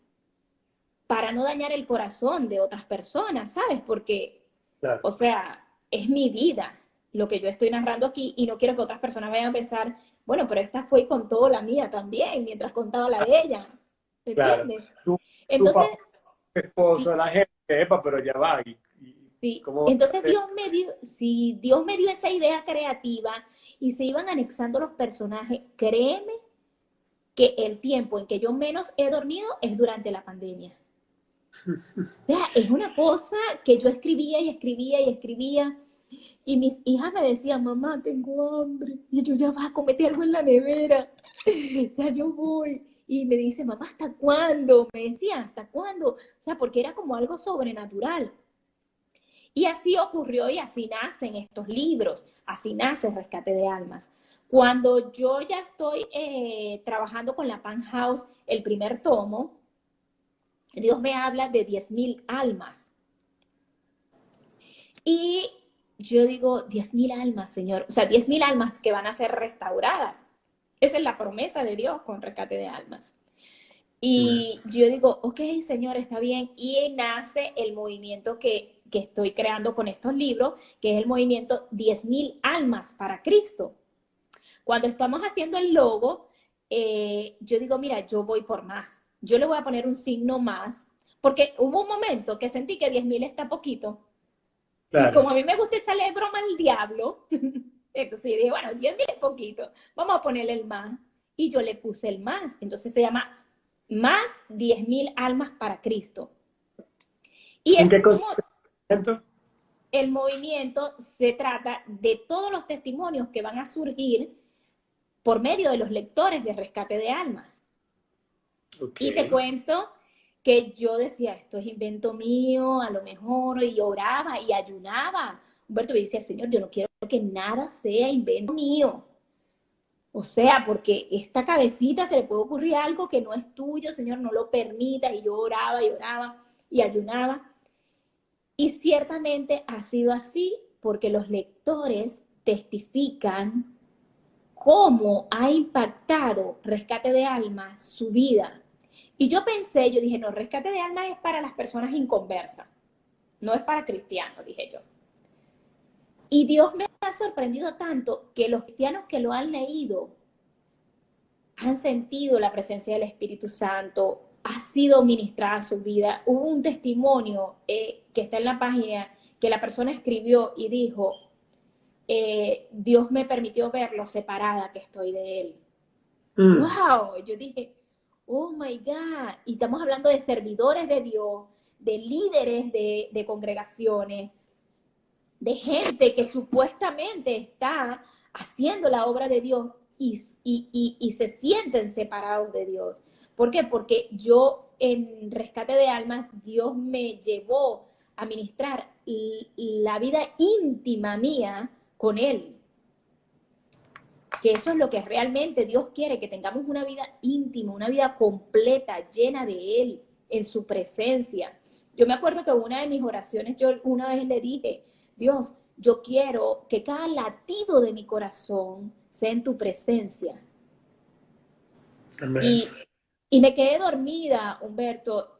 S1: para no dañar el corazón de otras personas, ¿sabes? Porque,
S2: Claro.
S1: o sea, es mi vida lo que yo estoy narrando aquí y no quiero que otras personas vayan a pensar, bueno, pero esta fue y contó la mía también, mientras contaba la de ella. ¿Me
S2: Claro.
S1: entiendes?
S2: Tu
S1: Entonces,
S2: papá, tu esposo,
S1: sí,
S2: la gente, epa, pero ya va.
S1: sí.
S2: ¿Cómo?
S1: Entonces Dios me dio esa idea creativa y se iban anexando los personajes, créeme que el tiempo en que yo menos he dormido es durante la pandemia. O sea, es una cosa que yo escribía y escribía y escribía. Y mis hijas me decían, mamá, tengo hambre. Y yo, ya vas a cometer algo en la nevera. Ya yo voy. Y me dice, mamá, ¿hasta cuándo? Me decía, ¿hasta cuándo? O sea, porque era como algo sobrenatural. Y así ocurrió y así nacen estos libros, así nace Rescate de Almas. Cuando yo ya estoy trabajando con la Pan House, el primer tomo, Dios me habla de 10.000 almas. Y yo digo, 10.000 almas, Señor. O sea, 10.000 almas que van a ser restauradas. Esa es la promesa de Dios con rescate de almas. Y yo digo, ok, Señor, está bien. Y nace el movimiento que estoy creando con estos libros, que es el movimiento 10.000 almas para Cristo. Cuando estamos haciendo el logo, yo digo, mira, yo voy por más. Yo le voy a poner un signo más, porque hubo un momento que sentí que 10.000 está poquito. Y
S2: Claro.
S1: como a mí me gusta echarle broma al diablo, entonces yo dije, bueno, 10.000 es poquito, vamos a ponerle el más. Y yo le puse el más. Entonces se llama más 10.000 almas para Cristo. Y
S2: ¿En
S1: eso
S2: qué
S1: es como
S2: consiste el evento?
S1: el movimiento se trata de todos los testimonios que van a surgir por medio de los lectores de Rescate de Almas.
S2: Ok.
S1: Y te cuento que yo decía, esto es invento mío, a lo mejor, y oraba y ayunaba. Humberto me decía, Señor, yo no quiero que nada sea invento mío. O sea, porque esta cabecita se le puede ocurrir algo que no es tuyo, Señor, no lo permitas. Y yo oraba y oraba y ayunaba. Y ciertamente ha sido así porque los lectores testifican cómo ha impactado Rescate de Almas su vida. Y yo pensé, yo dije, no, Rescate de Almas es para las personas inconversas, no es para cristianos, dije yo. Y Dios me ha sorprendido tanto que los cristianos que lo han leído han sentido la presencia del Espíritu Santo, ha sido ministrada su vida. Hubo un testimonio que está en la página que la persona escribió y dijo, Dios me permitió ver lo separada que estoy de Él.
S2: Mm.
S1: ¡Wow! Yo dije, oh my God. Y estamos hablando de servidores de Dios, de líderes de congregaciones, de gente que supuestamente está haciendo la obra de Dios y se sienten separados de Dios. ¿Por qué? Porque yo en Rescate de Almas, Dios me llevó a ministrar la vida íntima mía con Él. Que eso es lo que realmente Dios quiere, que tengamos una vida íntima, una vida completa, llena de Él, en su presencia. Yo me acuerdo que una de mis oraciones, yo una vez le dije, Dios, yo quiero que cada latido de mi corazón sea en tu presencia.
S2: Amén.
S1: Y me quedé dormida, Humberto,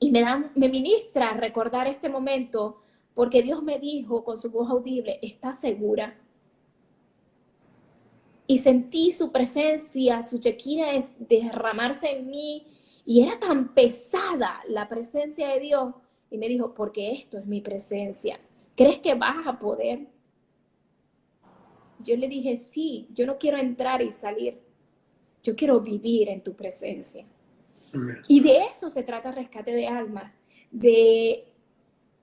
S1: me ministra recordar este momento, porque Dios me dijo con su voz audible, ¿estás segura? Y sentí su presencia, su chequina derramarse en mí, y era tan pesada la presencia de Dios. Y me dijo, porque esto es mi presencia. ¿Crees que vas a poder? Yo le dije, sí, yo no quiero entrar y salir. Yo quiero vivir en tu presencia.
S2: Amén.
S1: Y de eso se trata Rescate de Almas, de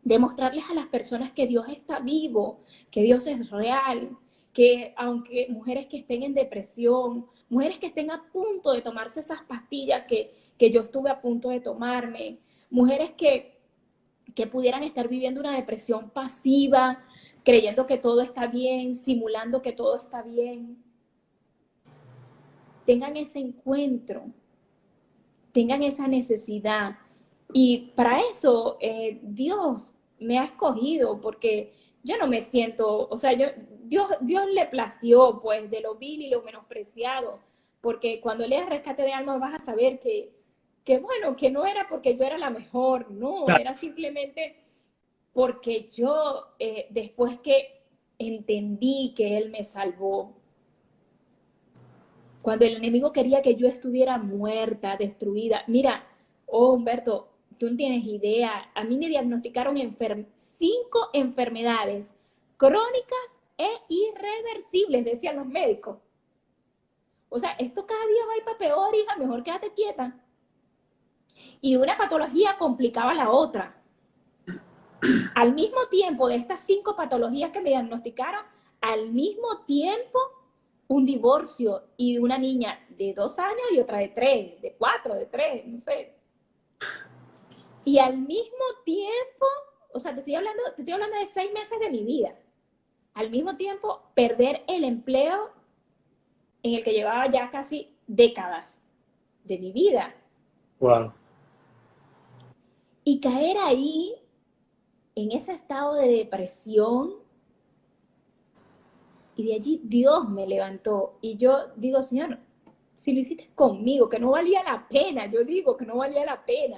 S1: demostrarles a las personas que Dios está vivo, que Dios es real, que aunque mujeres que estén en depresión, mujeres que estén a punto de tomarse esas pastillas que yo estuve a punto de tomarme, mujeres que pudieran estar viviendo una depresión pasiva, creyendo que todo está bien, simulando que todo está bien, tengan ese encuentro, tengan esa necesidad. Y para eso Dios me ha escogido, porque yo no me siento, o sea, Dios le plació pues de lo vil y lo menospreciado, porque cuando leas Rescate de Almas vas a saber que bueno, que no era porque yo era la mejor, no,
S2: Claro.
S1: era simplemente porque yo, después que entendí que Él me salvó, cuando el enemigo quería que yo estuviera muerta, destruida. Mira, oh Humberto, tú no tienes idea. A mí me diagnosticaron 5 enfermedades crónicas e irreversibles, decían los médicos. O sea, esto cada día va a ir para peor, hija, mejor quédate quieta. Y una patología complicaba la otra. Al mismo tiempo de estas 5 patologías que me diagnosticaron, al mismo tiempo un divorcio y de una niña de 2 años y otra de 3, de 4, de 3, no sé. Y al mismo tiempo, o sea, te estoy hablando de 6 meses de mi vida. al mismo tiempo perder el empleo en el que llevaba ya casi décadas de mi vida.
S2: Wow.
S1: Y caer ahí, en ese estado de depresión, y de allí Dios me levantó. Y yo digo, Señor, si lo hiciste conmigo, que no valía la pena, yo digo que no valía la pena.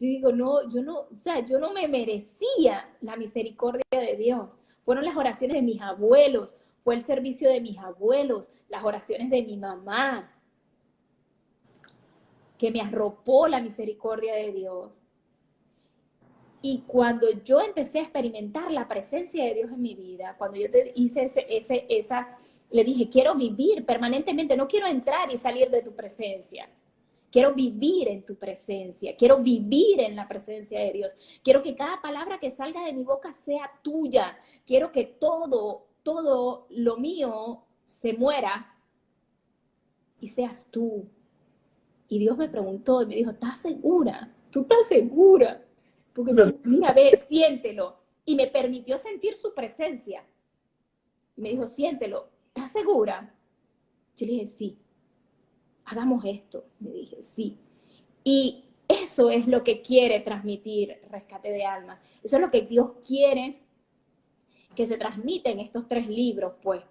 S1: Yo digo, no, yo no, o sea, yo no me merecía la misericordia de Dios. Fueron las oraciones de mis abuelos, fue el servicio de mis abuelos, las oraciones de mi mamá, que me arropó la misericordia de Dios. Y cuando yo empecé a experimentar la presencia de Dios en mi vida, cuando yo hice le dije, quiero vivir permanentemente, no quiero entrar y salir de tu presencia. Quiero vivir en tu presencia, quiero vivir en la presencia de Dios. Quiero que cada palabra que salga de mi boca sea tuya. Quiero que todo lo mío se muera y seas tú. Y Dios me preguntó y me dijo, ¿estás segura? ¿Tú estás segura? Porque, mira, ve, siéntelo. Y me permitió sentir su presencia. Y me dijo, siéntelo. ¿Estás segura? Yo le dije, sí. Hagamos esto. Me dije, sí. Y eso es lo que quiere transmitir Rescate de Almas. Eso es lo que Dios quiere que se transmita en estos 3 libros, pues.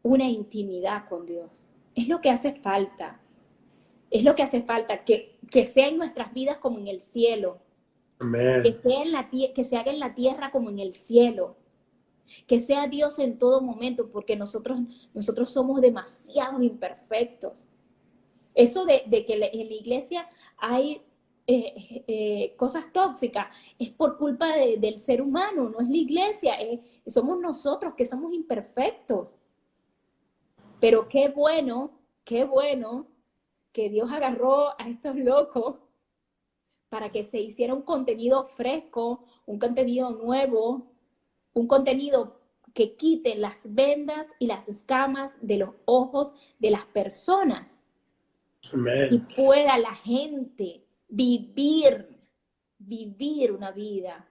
S1: Una intimidad con Dios. Es lo que hace falta. Es lo que hace falta, que sea en nuestras vidas como en el cielo.
S2: Amén.
S1: Que se haga en la tierra como en el cielo. Que sea Dios en todo momento, porque nosotros somos demasiado imperfectos. Eso de que en la iglesia hay cosas tóxicas, es por culpa del ser humano, no es la iglesia, somos nosotros que somos imperfectos. Pero qué bueno que Dios agarró a estos locos para que se hiciera un contenido fresco, un contenido nuevo, un contenido que quite las vendas y las escamas de los ojos de las personas.
S2: Amén.
S1: Y pueda la gente vivir una vida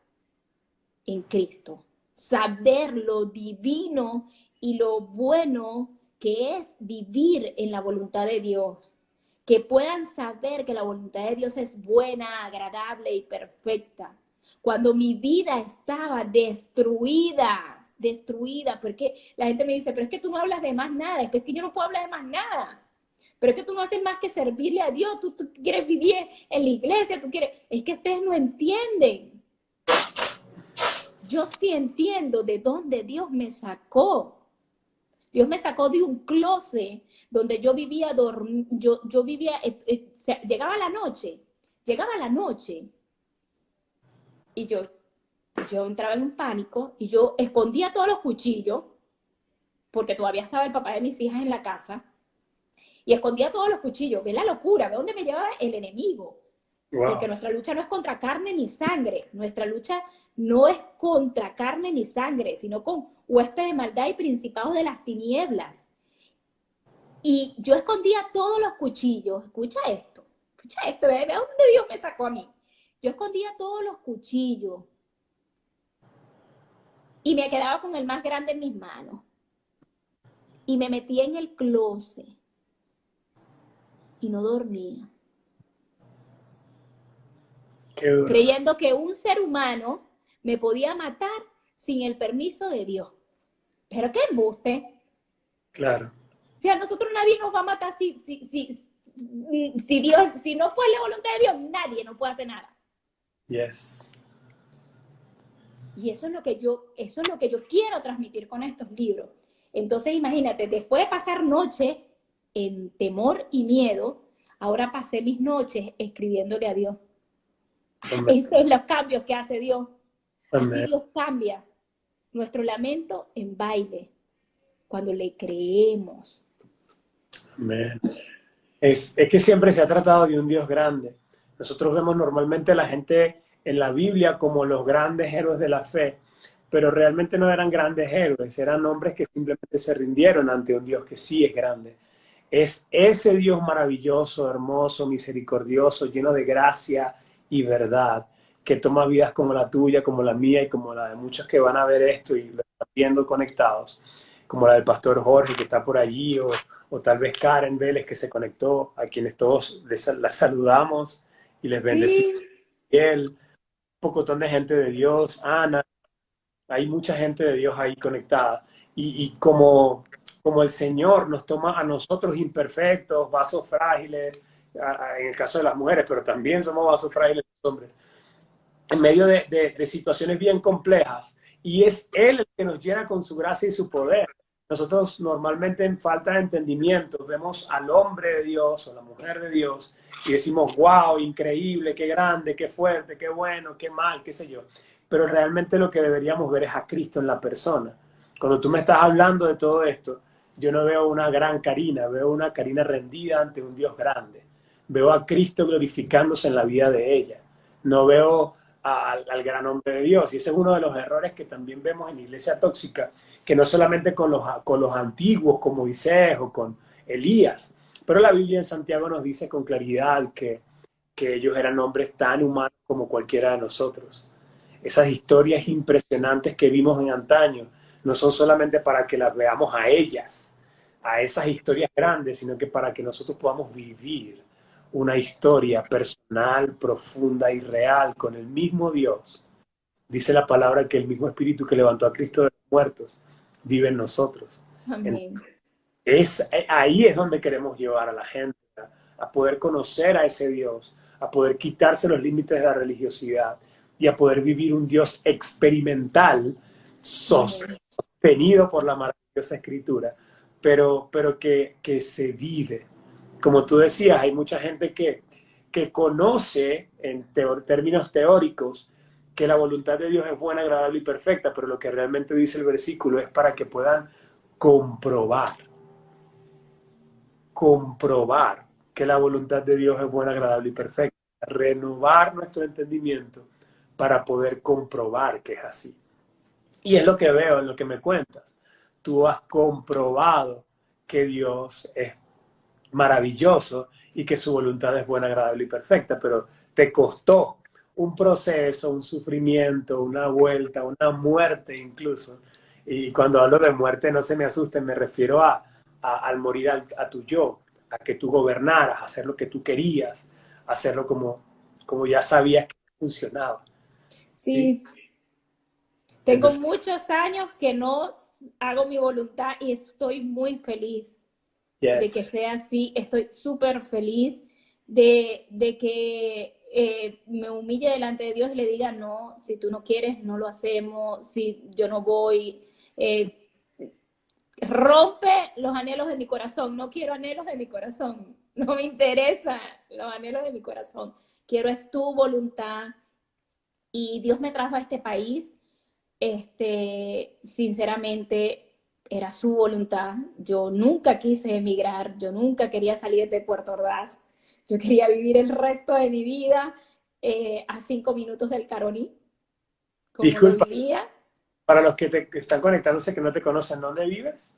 S1: en Cristo. Saber lo divino y lo bueno que es vivir en la voluntad de Dios. Que puedan saber que la voluntad de Dios es buena, agradable y perfecta. Cuando mi vida estaba destruida, porque la gente me dice, pero es que tú no hablas de más nada, es que yo no puedo hablar de más nada. Pero es que tú no haces más que servirle a Dios, tú quieres vivir en la iglesia, es que ustedes no entienden. Yo sí entiendo de dónde Dios me sacó. Dios me sacó de un closet donde yo vivía, llegaba la noche y yo entraba en un pánico y yo escondía todos los cuchillos porque todavía estaba el papá de mis hijas en la casa y escondía todos los cuchillos. Ve la locura, ve dónde me llevaba el enemigo.
S2: Wow.
S1: Porque nuestra lucha no es contra carne ni sangre, nuestra lucha no es contra carne ni sangre, sino con huésped de maldad y principados de las tinieblas. Y yo escondía todos los cuchillos, escucha esto, ve dónde Dios me sacó a mí. Yo escondía todos los cuchillos y me quedaba con el más grande en mis manos. Y me metía en el closet y no dormía. Creyendo que un ser humano me podía matar sin el permiso de Dios. Pero qué embuste.
S2: Claro.
S1: O sea, a nosotros nadie nos va a matar si no fue la voluntad de Dios, nadie nos puede hacer nada.
S2: Yes.
S1: Y eso es lo que yo quiero transmitir con estos libros. Entonces, imagínate, después de pasar noches en temor y miedo, ahora pasé mis noches escribiéndole a Dios. Esos son los cambios que hace Dios.
S2: Amén.
S1: Así Dios cambia nuestro lamento en baile cuando le creemos.
S2: Amén. Es que siempre se ha tratado de un Dios grande. Nosotros vemos normalmente a la gente en la Biblia como los grandes héroes de la fe, pero realmente no eran grandes héroes, eran hombres que simplemente se rindieron ante un Dios que sí es grande. Es ese Dios maravilloso, hermoso, misericordioso, lleno de gracia y verdad, que toma vidas como la tuya, como la mía y como la de muchos que van a ver esto y viendo conectados, como la del pastor Jorge que está por allí, o tal vez Karen Vélez que se conectó, a quienes todos las saludamos y les bendecimos.
S1: Sí,
S2: Un pocotón de gente de Dios, Ana, hay mucha gente de Dios ahí conectada. Y como el Señor nos toma a nosotros imperfectos, vasos frágiles, en el caso de las mujeres, pero también somos vasos frágiles los hombres, en medio de situaciones bien complejas, y es Él el que nos llena con su gracia y su poder. Nosotros normalmente en falta de entendimiento vemos al hombre de Dios o la mujer de Dios y decimos, wow, increíble, qué grande, qué fuerte, qué bueno, qué mal, qué sé yo. Pero realmente lo que deberíamos ver es a Cristo en la persona. Cuando tú me estás hablando de todo esto, yo no veo una gran Karina, veo una Karina rendida ante un Dios grande. Veo a Cristo glorificándose en la vida de ella. No veo al gran hombre de Dios. Y ese es uno de los errores que también vemos en la iglesia tóxica, que no solamente con los antiguos, como Moisés o con Elías, pero la Biblia en Santiago nos dice con claridad que ellos eran hombres tan humanos como cualquiera de nosotros. Esas historias impresionantes que vimos en antaño no son solamente para que las veamos a ellas, a esas historias grandes, sino que para que nosotros podamos vivir una historia personal, profunda y real con el mismo Dios. Dice la palabra que el mismo Espíritu que levantó a Cristo de los muertos vive en nosotros.
S1: amén.
S2: Ahí es donde queremos llevar a la gente, a poder conocer a ese Dios, a poder quitarse los límites de la religiosidad y a poder vivir un Dios experimental,
S1: Amén.
S2: sostenido por la maravillosa escritura, pero que se vive. Como tú decías, hay mucha gente que conoce en términos teóricos que la voluntad de Dios es buena, agradable y perfecta, pero lo que realmente dice el versículo es para que puedan comprobar comprobar que la voluntad de Dios es buena, agradable y perfecta. Renovar nuestro entendimiento para poder comprobar que es así. Y es lo que veo en lo que me cuentas. Tú has comprobado que Dios es maravilloso y que su voluntad es buena, agradable y perfecta, pero te costó un proceso, un sufrimiento, una vuelta, una muerte incluso. Y cuando hablo de muerte no se me asusten, me refiero al morir a tu yo, a que tú gobernaras, a hacer lo que tú querías, hacerlo como ya sabías que funcionaba. ¿Sí?
S1: Sí, tengo
S2: Entonces,
S1: muchos años que no hago mi voluntad y estoy muy feliz de que
S2: yes.
S1: sea así. Estoy súper feliz de que me humille delante de Dios y le diga, no, si tú no quieres, no lo hacemos, si yo no voy. Eh, Rompe los anhelos de mi corazón. No quiero anhelos de mi corazón. No me interesa los anhelos de mi corazón. Quiero es tu voluntad. Y Dios me trajo a este país. Sinceramente, era su voluntad. Yo nunca quise emigrar. Yo nunca quería salir de Puerto Ordaz. Yo quería vivir el resto de mi vida a 5 minutos del Caroní, como lo
S2: Disculpa,
S1: vivía.
S2: para los que están conectándose que no te conocen, ¿dónde vives?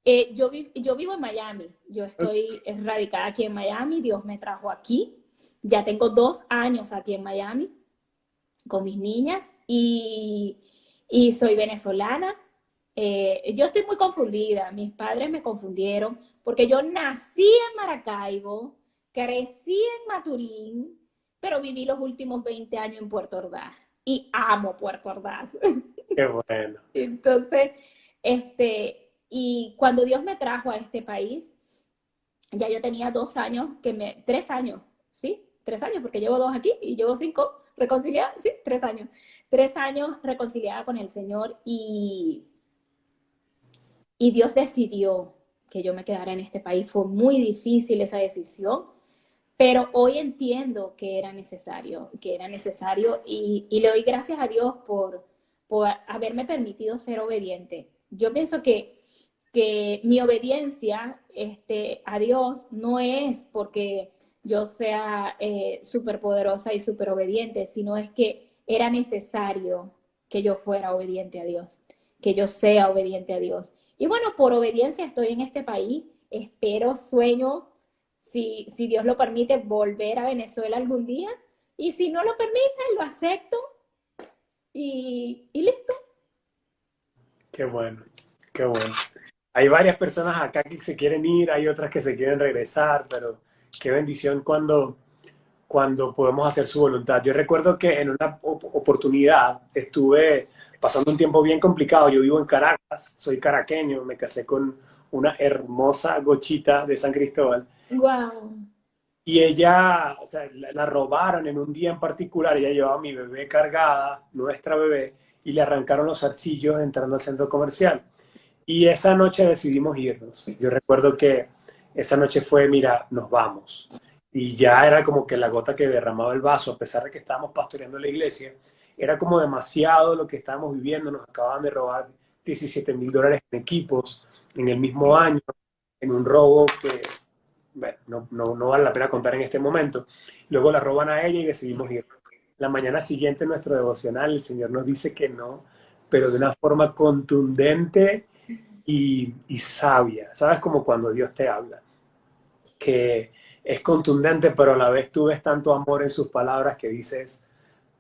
S1: Yo vivo en Miami, yo estoy radicada aquí en Miami, Dios me trajo aquí, ya tengo 2 años aquí en Miami con mis niñas y soy venezolana. Yo estoy muy confundida, mis padres me confundieron porque yo nací en Maracaibo, crecí en Maturín, pero viví los últimos 20 años en Puerto Ordaz y amo Puerto Ordaz.
S2: Qué bueno.
S1: Entonces, y cuando Dios me trajo a este país, ya yo tenía 2 años, 3 años, ¿sí? 3 años, porque llevo 2 aquí y llevo 5 reconciliada, sí, 3 años. 3 años reconciliada con el Señor y Dios decidió que yo me quedara en este país. Fue muy difícil esa decisión, pero hoy entiendo que era necesario y le doy gracias a Dios por haberme permitido ser obediente. Yo pienso que mi obediencia a Dios no es porque yo sea súper poderosa y súper obediente, sino es que era necesario que yo fuera obediente a Dios, que yo sea obediente a Dios. Y bueno, por obediencia estoy en este país, espero, sueño si Dios lo permite, volver a Venezuela algún día. Y si no lo permite, lo acepto y listo.
S2: Qué bueno, qué bueno. Hay varias personas acá que se quieren ir, hay otras que se quieren regresar, pero qué bendición cuando podemos hacer su voluntad. Yo recuerdo que en una oportunidad estuve pasando un tiempo bien complicado. Yo vivo en Caracas, soy caraqueño, me casé con una hermosa gochita de San Cristóbal
S1: Wow.
S2: y ella, o sea, la robaron en un día en particular. Ella llevaba a mi bebé cargada, nuestra bebé, y le arrancaron los zarcillos entrando al centro comercial. Y esa noche decidimos irnos. Yo recuerdo que esa noche fue, mira, nos vamos. Y ya era como que la gota que derramaba el vaso, a pesar de que estábamos pastoreando la iglesia, era como demasiado lo que estábamos viviendo. Nos acababan de robar $17,000 en equipos en el mismo año, en un robo que, bueno, no vale la pena contar en este momento. Luego la roban a ella y decidimos ir. La mañana siguiente, en nuestro devocional, el Señor nos dice que no, pero de una forma contundente y sabia. ¿Sabes? Como cuando Dios te habla, que es contundente, pero a la vez tú ves tanto amor en sus palabras que dices,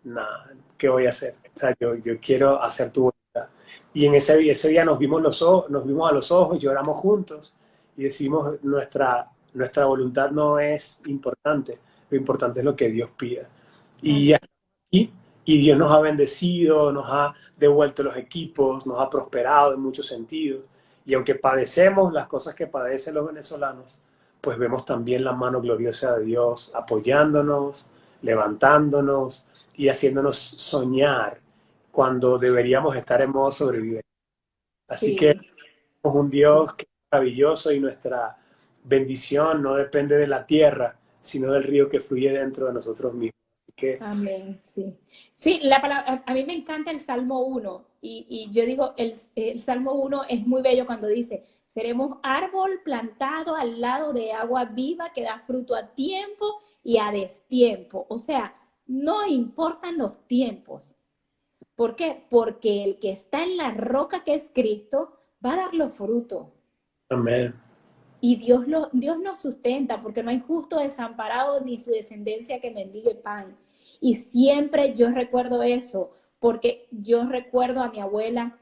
S2: nah, ¿qué voy a hacer? O sea, yo quiero hacer tu voluntad. Y en ese día nos vimos a los ojos, lloramos juntos y decimos, nuestra voluntad no es importante, lo importante es lo que Dios pida. Y,
S1: Amén.
S2: y, y Dios nos ha bendecido, nos ha devuelto los equipos, nos ha prosperado en muchos sentidos. Y aunque padecemos las cosas que padecen los venezolanos, pues vemos también la mano gloriosa de Dios apoyándonos, levantándonos y haciéndonos soñar cuando deberíamos estar en modo sobrevivencia. Así que
S1: Sí.
S2: somos un Dios que es maravilloso y nuestra bendición no depende de la tierra, sino del río que fluye dentro de nosotros mismos. Así que,
S1: Amén, sí. Sí, la palabra, a mí me encanta el Salmo 1 y yo digo, el Salmo 1 es muy bello cuando dice, seremos árbol plantado al lado de agua viva que da fruto a tiempo y a destiempo. O sea, no importan los tiempos. ¿Por qué? Porque el que está en la roca que es Cristo va a dar los frutos.
S2: amén.
S1: Y Dios nos sustenta porque no hay justo desamparado ni su descendencia que mendigue pan. Y siempre yo recuerdo eso, porque yo recuerdo a mi abuela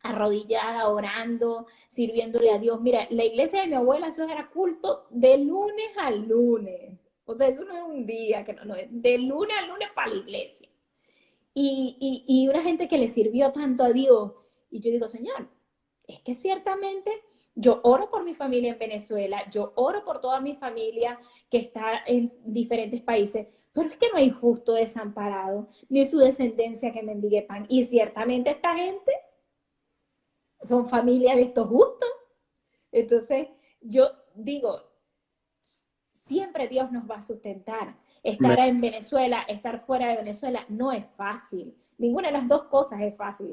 S1: arrodillada, orando, sirviéndole a Dios. Mira, la iglesia de mi abuela, eso era culto de lunes a lunes. O sea, eso no es un día, que no es de lunes a lunes para la iglesia. Y una gente que le sirvió tanto a Dios. Y yo digo, Señor, es que ciertamente yo oro por mi familia en Venezuela, yo oro por toda mi familia que está en diferentes países, pero es que no hay justo desamparado, ni su descendencia que mendigue pan. Y ciertamente esta gente son familia de estos justos. Entonces, yo digo, siempre Dios nos va a sustentar. Estar
S2: Amén.
S1: en Venezuela, estar fuera de Venezuela, no es fácil. Ninguna de las dos cosas es fácil,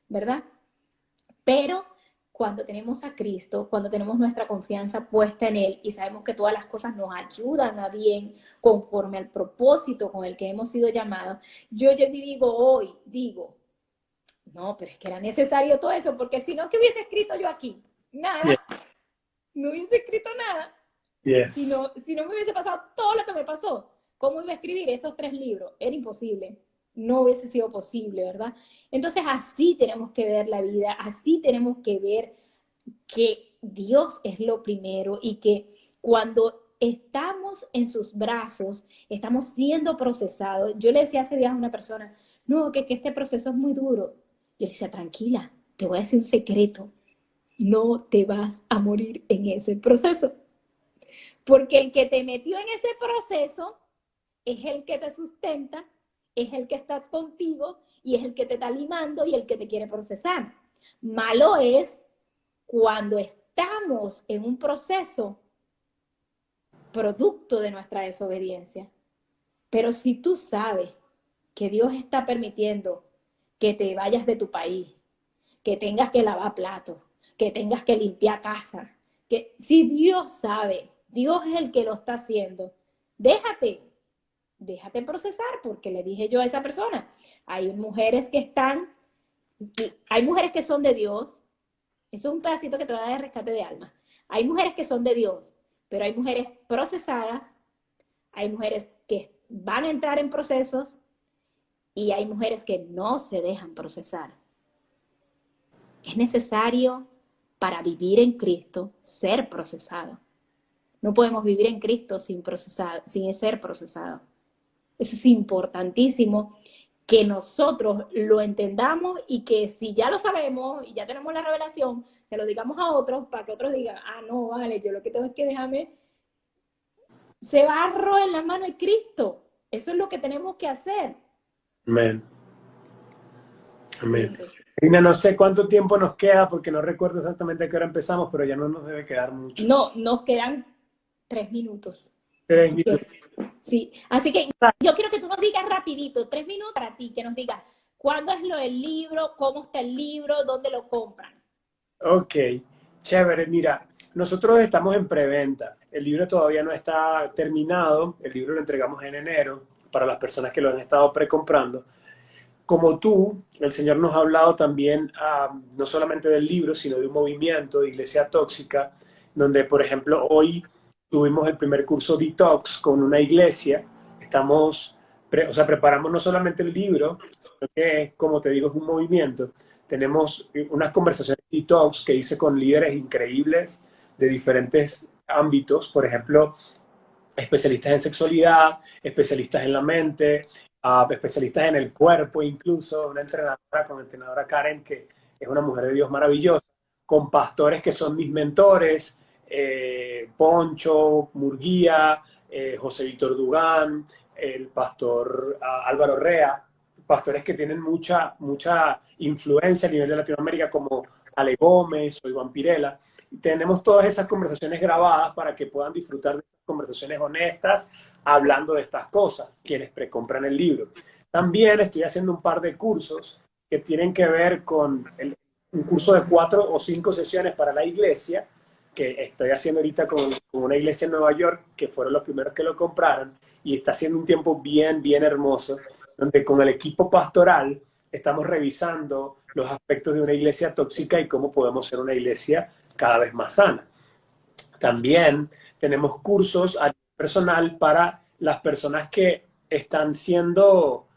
S1: ¿verdad? Pero cuando tenemos a Cristo, cuando tenemos nuestra confianza puesta en Él y sabemos que todas las cosas nos ayudan a bien conforme al propósito con el que hemos sido llamados, yo digo, no, pero es que era necesario todo eso, porque si no, ¿qué hubiese escrito yo aquí?
S2: Yes,
S1: Nada, no hubiese escrito nada.
S2: yes.
S1: Si no me hubiese pasado todo lo que me pasó, ¿cómo iba a escribir esos 3 libros? Era imposible. No hubiese sido posible, ¿verdad? Entonces así tenemos que ver la vida, así tenemos que ver que Dios es lo primero y que cuando estamos en sus brazos, estamos siendo procesados. Yo le decía hace días a una persona, no, que este proceso es muy duro. Yo le decía, tranquila, te voy a decir un secreto, no te vas a morir en ese proceso. Porque el que te metió en ese proceso es el que te sustenta, es el que está contigo y es el que te está limando y el que te quiere procesar. Malo es cuando estamos en un proceso producto de nuestra desobediencia. Pero si tú sabes que Dios está permitiendo que te vayas de tu país, que tengas que lavar platos, que tengas que limpiar casa, que si Dios sabe, Dios es el que lo está haciendo, déjate, déjate procesar, porque le dije yo a esa persona, hay mujeres que están, hay mujeres que son de Dios, eso es un pedacito que te va a dar rescate de alma, hay mujeres que son de Dios, pero hay mujeres procesadas, hay mujeres que van a entrar en procesos y hay mujeres que no se dejan procesar. Es necesario para vivir en Cristo ser procesado. No podemos vivir en Cristo sin procesar, sin ser procesado. Eso es importantísimo que nosotros lo entendamos y que si ya lo sabemos y ya tenemos la revelación, se lo digamos a otros para que otros digan, ah, no, vale, yo lo que tengo es que dejarme ese barro en la mano de Cristo. Eso es lo que tenemos que hacer.
S2: Amén. Amén. Reina, no sé cuánto tiempo nos queda porque no recuerdo exactamente a qué hora empezamos, pero ya no nos debe quedar mucho.
S1: No, nos quedan 3 minutos.
S2: 3 minutos.
S1: Sí, así que yo quiero que tú nos digas rapidito, 3 minutos para ti, que nos digas cuándo es lo del libro, cómo está el libro, dónde lo compran.
S2: Ok, chévere. Mira, nosotros estamos en preventa. El libro todavía no está terminado. El libro lo entregamos en enero para las personas que lo han estado precomprando. Como tú, el Señor nos ha hablado también no solamente del libro, sino de un movimiento de Iglesia Tóxica, donde, por ejemplo, hoy tuvimos el primer curso Detox con una iglesia. Estamos, preparamos no solamente el libro, sino que, como te digo, es un movimiento. Tenemos unas conversaciones Detox que hice con líderes increíbles de diferentes ámbitos, por ejemplo, especialistas en sexualidad, especialistas en la mente, especialistas en el cuerpo, incluso una entrenadora con entrenadora Karen, que es una mujer de Dios maravillosa, con pastores que son mis mentores, Poncho, Murguía, José Víctor Dugán, el pastor Álvaro Rea, pastores que tienen mucha influencia a nivel de Latinoamérica, como Ale Gómez o Iván Pirela. Tenemos todas esas conversaciones grabadas para que puedan disfrutar de esas conversaciones honestas hablando de estas cosas, quienes precompran el libro. También estoy haciendo un par de cursos que tienen que ver con un curso de 4 o 5 sesiones para la iglesia, que estoy haciendo ahorita con una iglesia en Nueva York, que fueron los primeros que lo compraron, y está siendo un tiempo bien hermoso, donde con el equipo pastoral estamos revisando los aspectos de una iglesia tóxica y cómo podemos ser una iglesia cada vez más sana. También tenemos cursos a nivel personal para las personas que están siendo,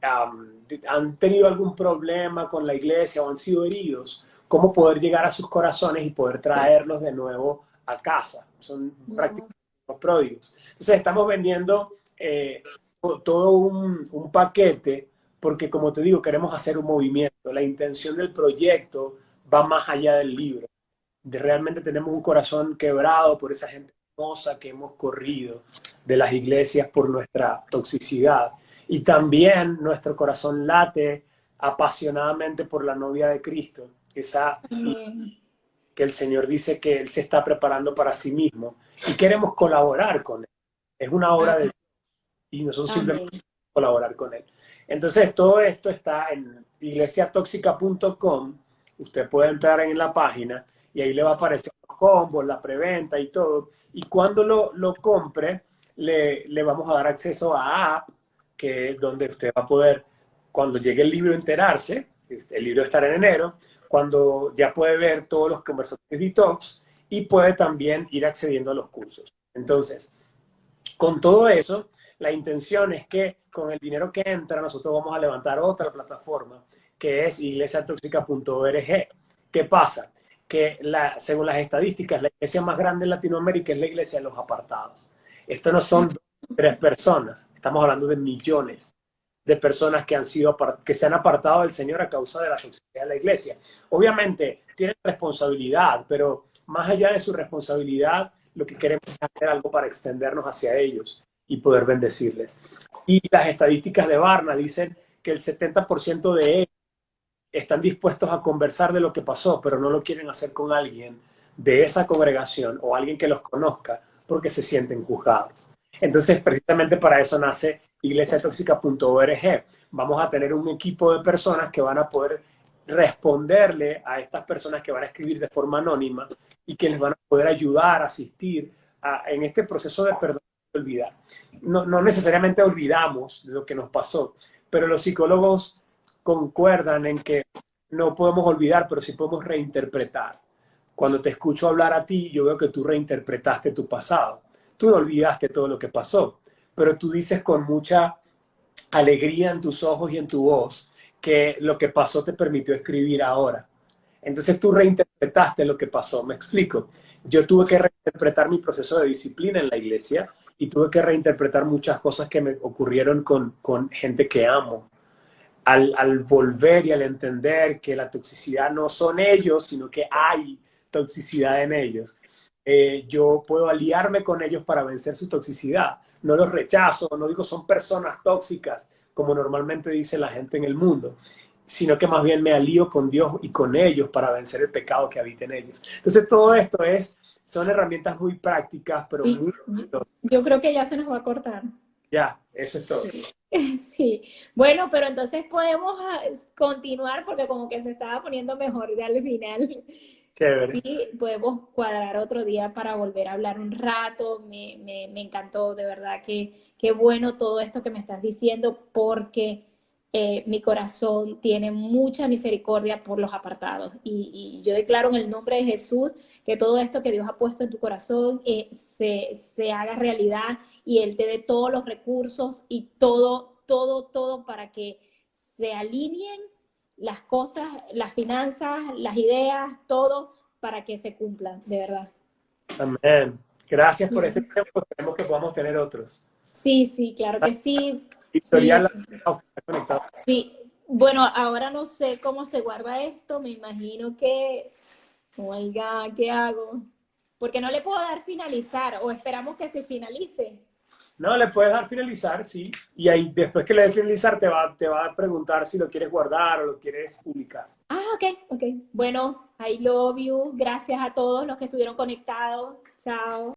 S2: han tenido algún problema con la iglesia o han sido heridos, cómo poder llegar a sus corazones y poder traerlos de nuevo a casa. Son prácticamente los pródigos. Entonces estamos vendiendo todo un paquete porque, como te digo, queremos hacer un movimiento. La intención del proyecto va más allá del libro. Realmente tenemos un corazón quebrado por esa gente hermosa que hemos corrido de las iglesias por nuestra toxicidad. Y también nuestro corazón late apasionadamente por la novia de Cristo, esa que el Señor dice que Él se está preparando para sí mismo y queremos colaborar con Él. Es una obra de Dios y nosotros simplemente colaborar con Él. Entonces, todo esto está en iglesiatoxica.com. Usted puede entrar en la página y ahí le va a aparecer los combos, la preventa y todo. Y cuando lo compre, le vamos a dar acceso a app, que es donde usted va a poder, cuando llegue el libro, enterarse. El libro estará en enero, cuando ya puede ver todos los conversatorios detox y puede también ir accediendo a los cursos. Entonces, con todo eso, la intención es que con el dinero que entra, nosotros vamos a levantar otra plataforma, que es iglesiatoxica.org. ¿Qué pasa? Que según las estadísticas, la iglesia más grande en Latinoamérica es la iglesia de los apartados. Esto no son 2 o 3 personas, estamos hablando de millones de personas que se han apartado del Señor a causa de la toxicidad de la iglesia. Obviamente tienen responsabilidad, pero más allá de su responsabilidad, lo que queremos es hacer algo para extendernos hacia ellos y poder bendecirles. Y las estadísticas de Barna dicen que el 70% de ellos están dispuestos a conversar de lo que pasó, pero no lo quieren hacer con alguien de esa congregación o alguien que los conozca porque se sienten juzgados. Entonces, precisamente para eso nace iglesiatoxica.org. Vamos a tener un equipo de personas que van a poder responderle a estas personas que van a escribir de forma anónima y que les van a poder ayudar, asistir en este proceso de perdón y olvidar. No necesariamente olvidamos lo que nos pasó, pero los psicólogos concuerdan en que no podemos olvidar, pero sí podemos reinterpretar. Cuando te escucho hablar a ti, yo veo que tú reinterpretaste tu pasado. Tú no olvidaste todo lo que pasó, pero tú dices con mucha alegría en tus ojos y en tu voz que lo que pasó te permitió escribir ahora. Entonces tú reinterpretaste lo que pasó, me explico. Yo tuve que reinterpretar mi proceso de disciplina en la iglesia y tuve que reinterpretar muchas cosas que me ocurrieron con gente que amo. Al volver y al entender que la toxicidad no son ellos, sino que hay toxicidad en ellos, yo puedo aliarme con ellos para vencer su toxicidad. No los rechazo, no digo son personas tóxicas, como normalmente dice la gente en el mundo, sino que más bien me alío con Dios y con ellos para vencer el pecado que habita en ellos. Entonces todo esto son herramientas muy prácticas, pero
S1: Sí,
S2: muy...
S1: yo creo que ya se nos va a cortar.
S2: Ya, eso es todo.
S1: Sí. Sí, bueno, pero entonces podemos continuar porque como que se estaba poniendo mejor ya al final.
S2: Chévere.
S1: Sí, podemos cuadrar otro día para volver a hablar un rato. Me encantó, de verdad, que qué bueno todo esto que me estás diciendo porque mi corazón tiene mucha misericordia por los apartados. Y yo declaro en el nombre de Jesús que todo esto que Dios ha puesto en tu corazón se haga realidad y Él te dé todos los recursos y todo para que se alineen las cosas, las finanzas, las ideas, todo para que se cumplan, de verdad.
S2: Amén. Gracias por este tiempo. Esperemos que podamos tener otros.
S1: Sí, sí, claro que sí.
S2: Victoria,
S1: Sí,
S2: está conectado.
S1: sí. Bueno, ahora no sé cómo se guarda esto. Me imagino que, oiga, ¿qué hago? Porque no le puedo dar finalizar o esperamos que se finalice.
S2: No, le puedes dar finalizar, sí. Y ahí, después que le des finalizar, te va a preguntar si lo quieres guardar o lo quieres publicar.
S1: Ah, ok, ok. Bueno, I love you. Gracias a todos los que estuvieron conectados. Chao.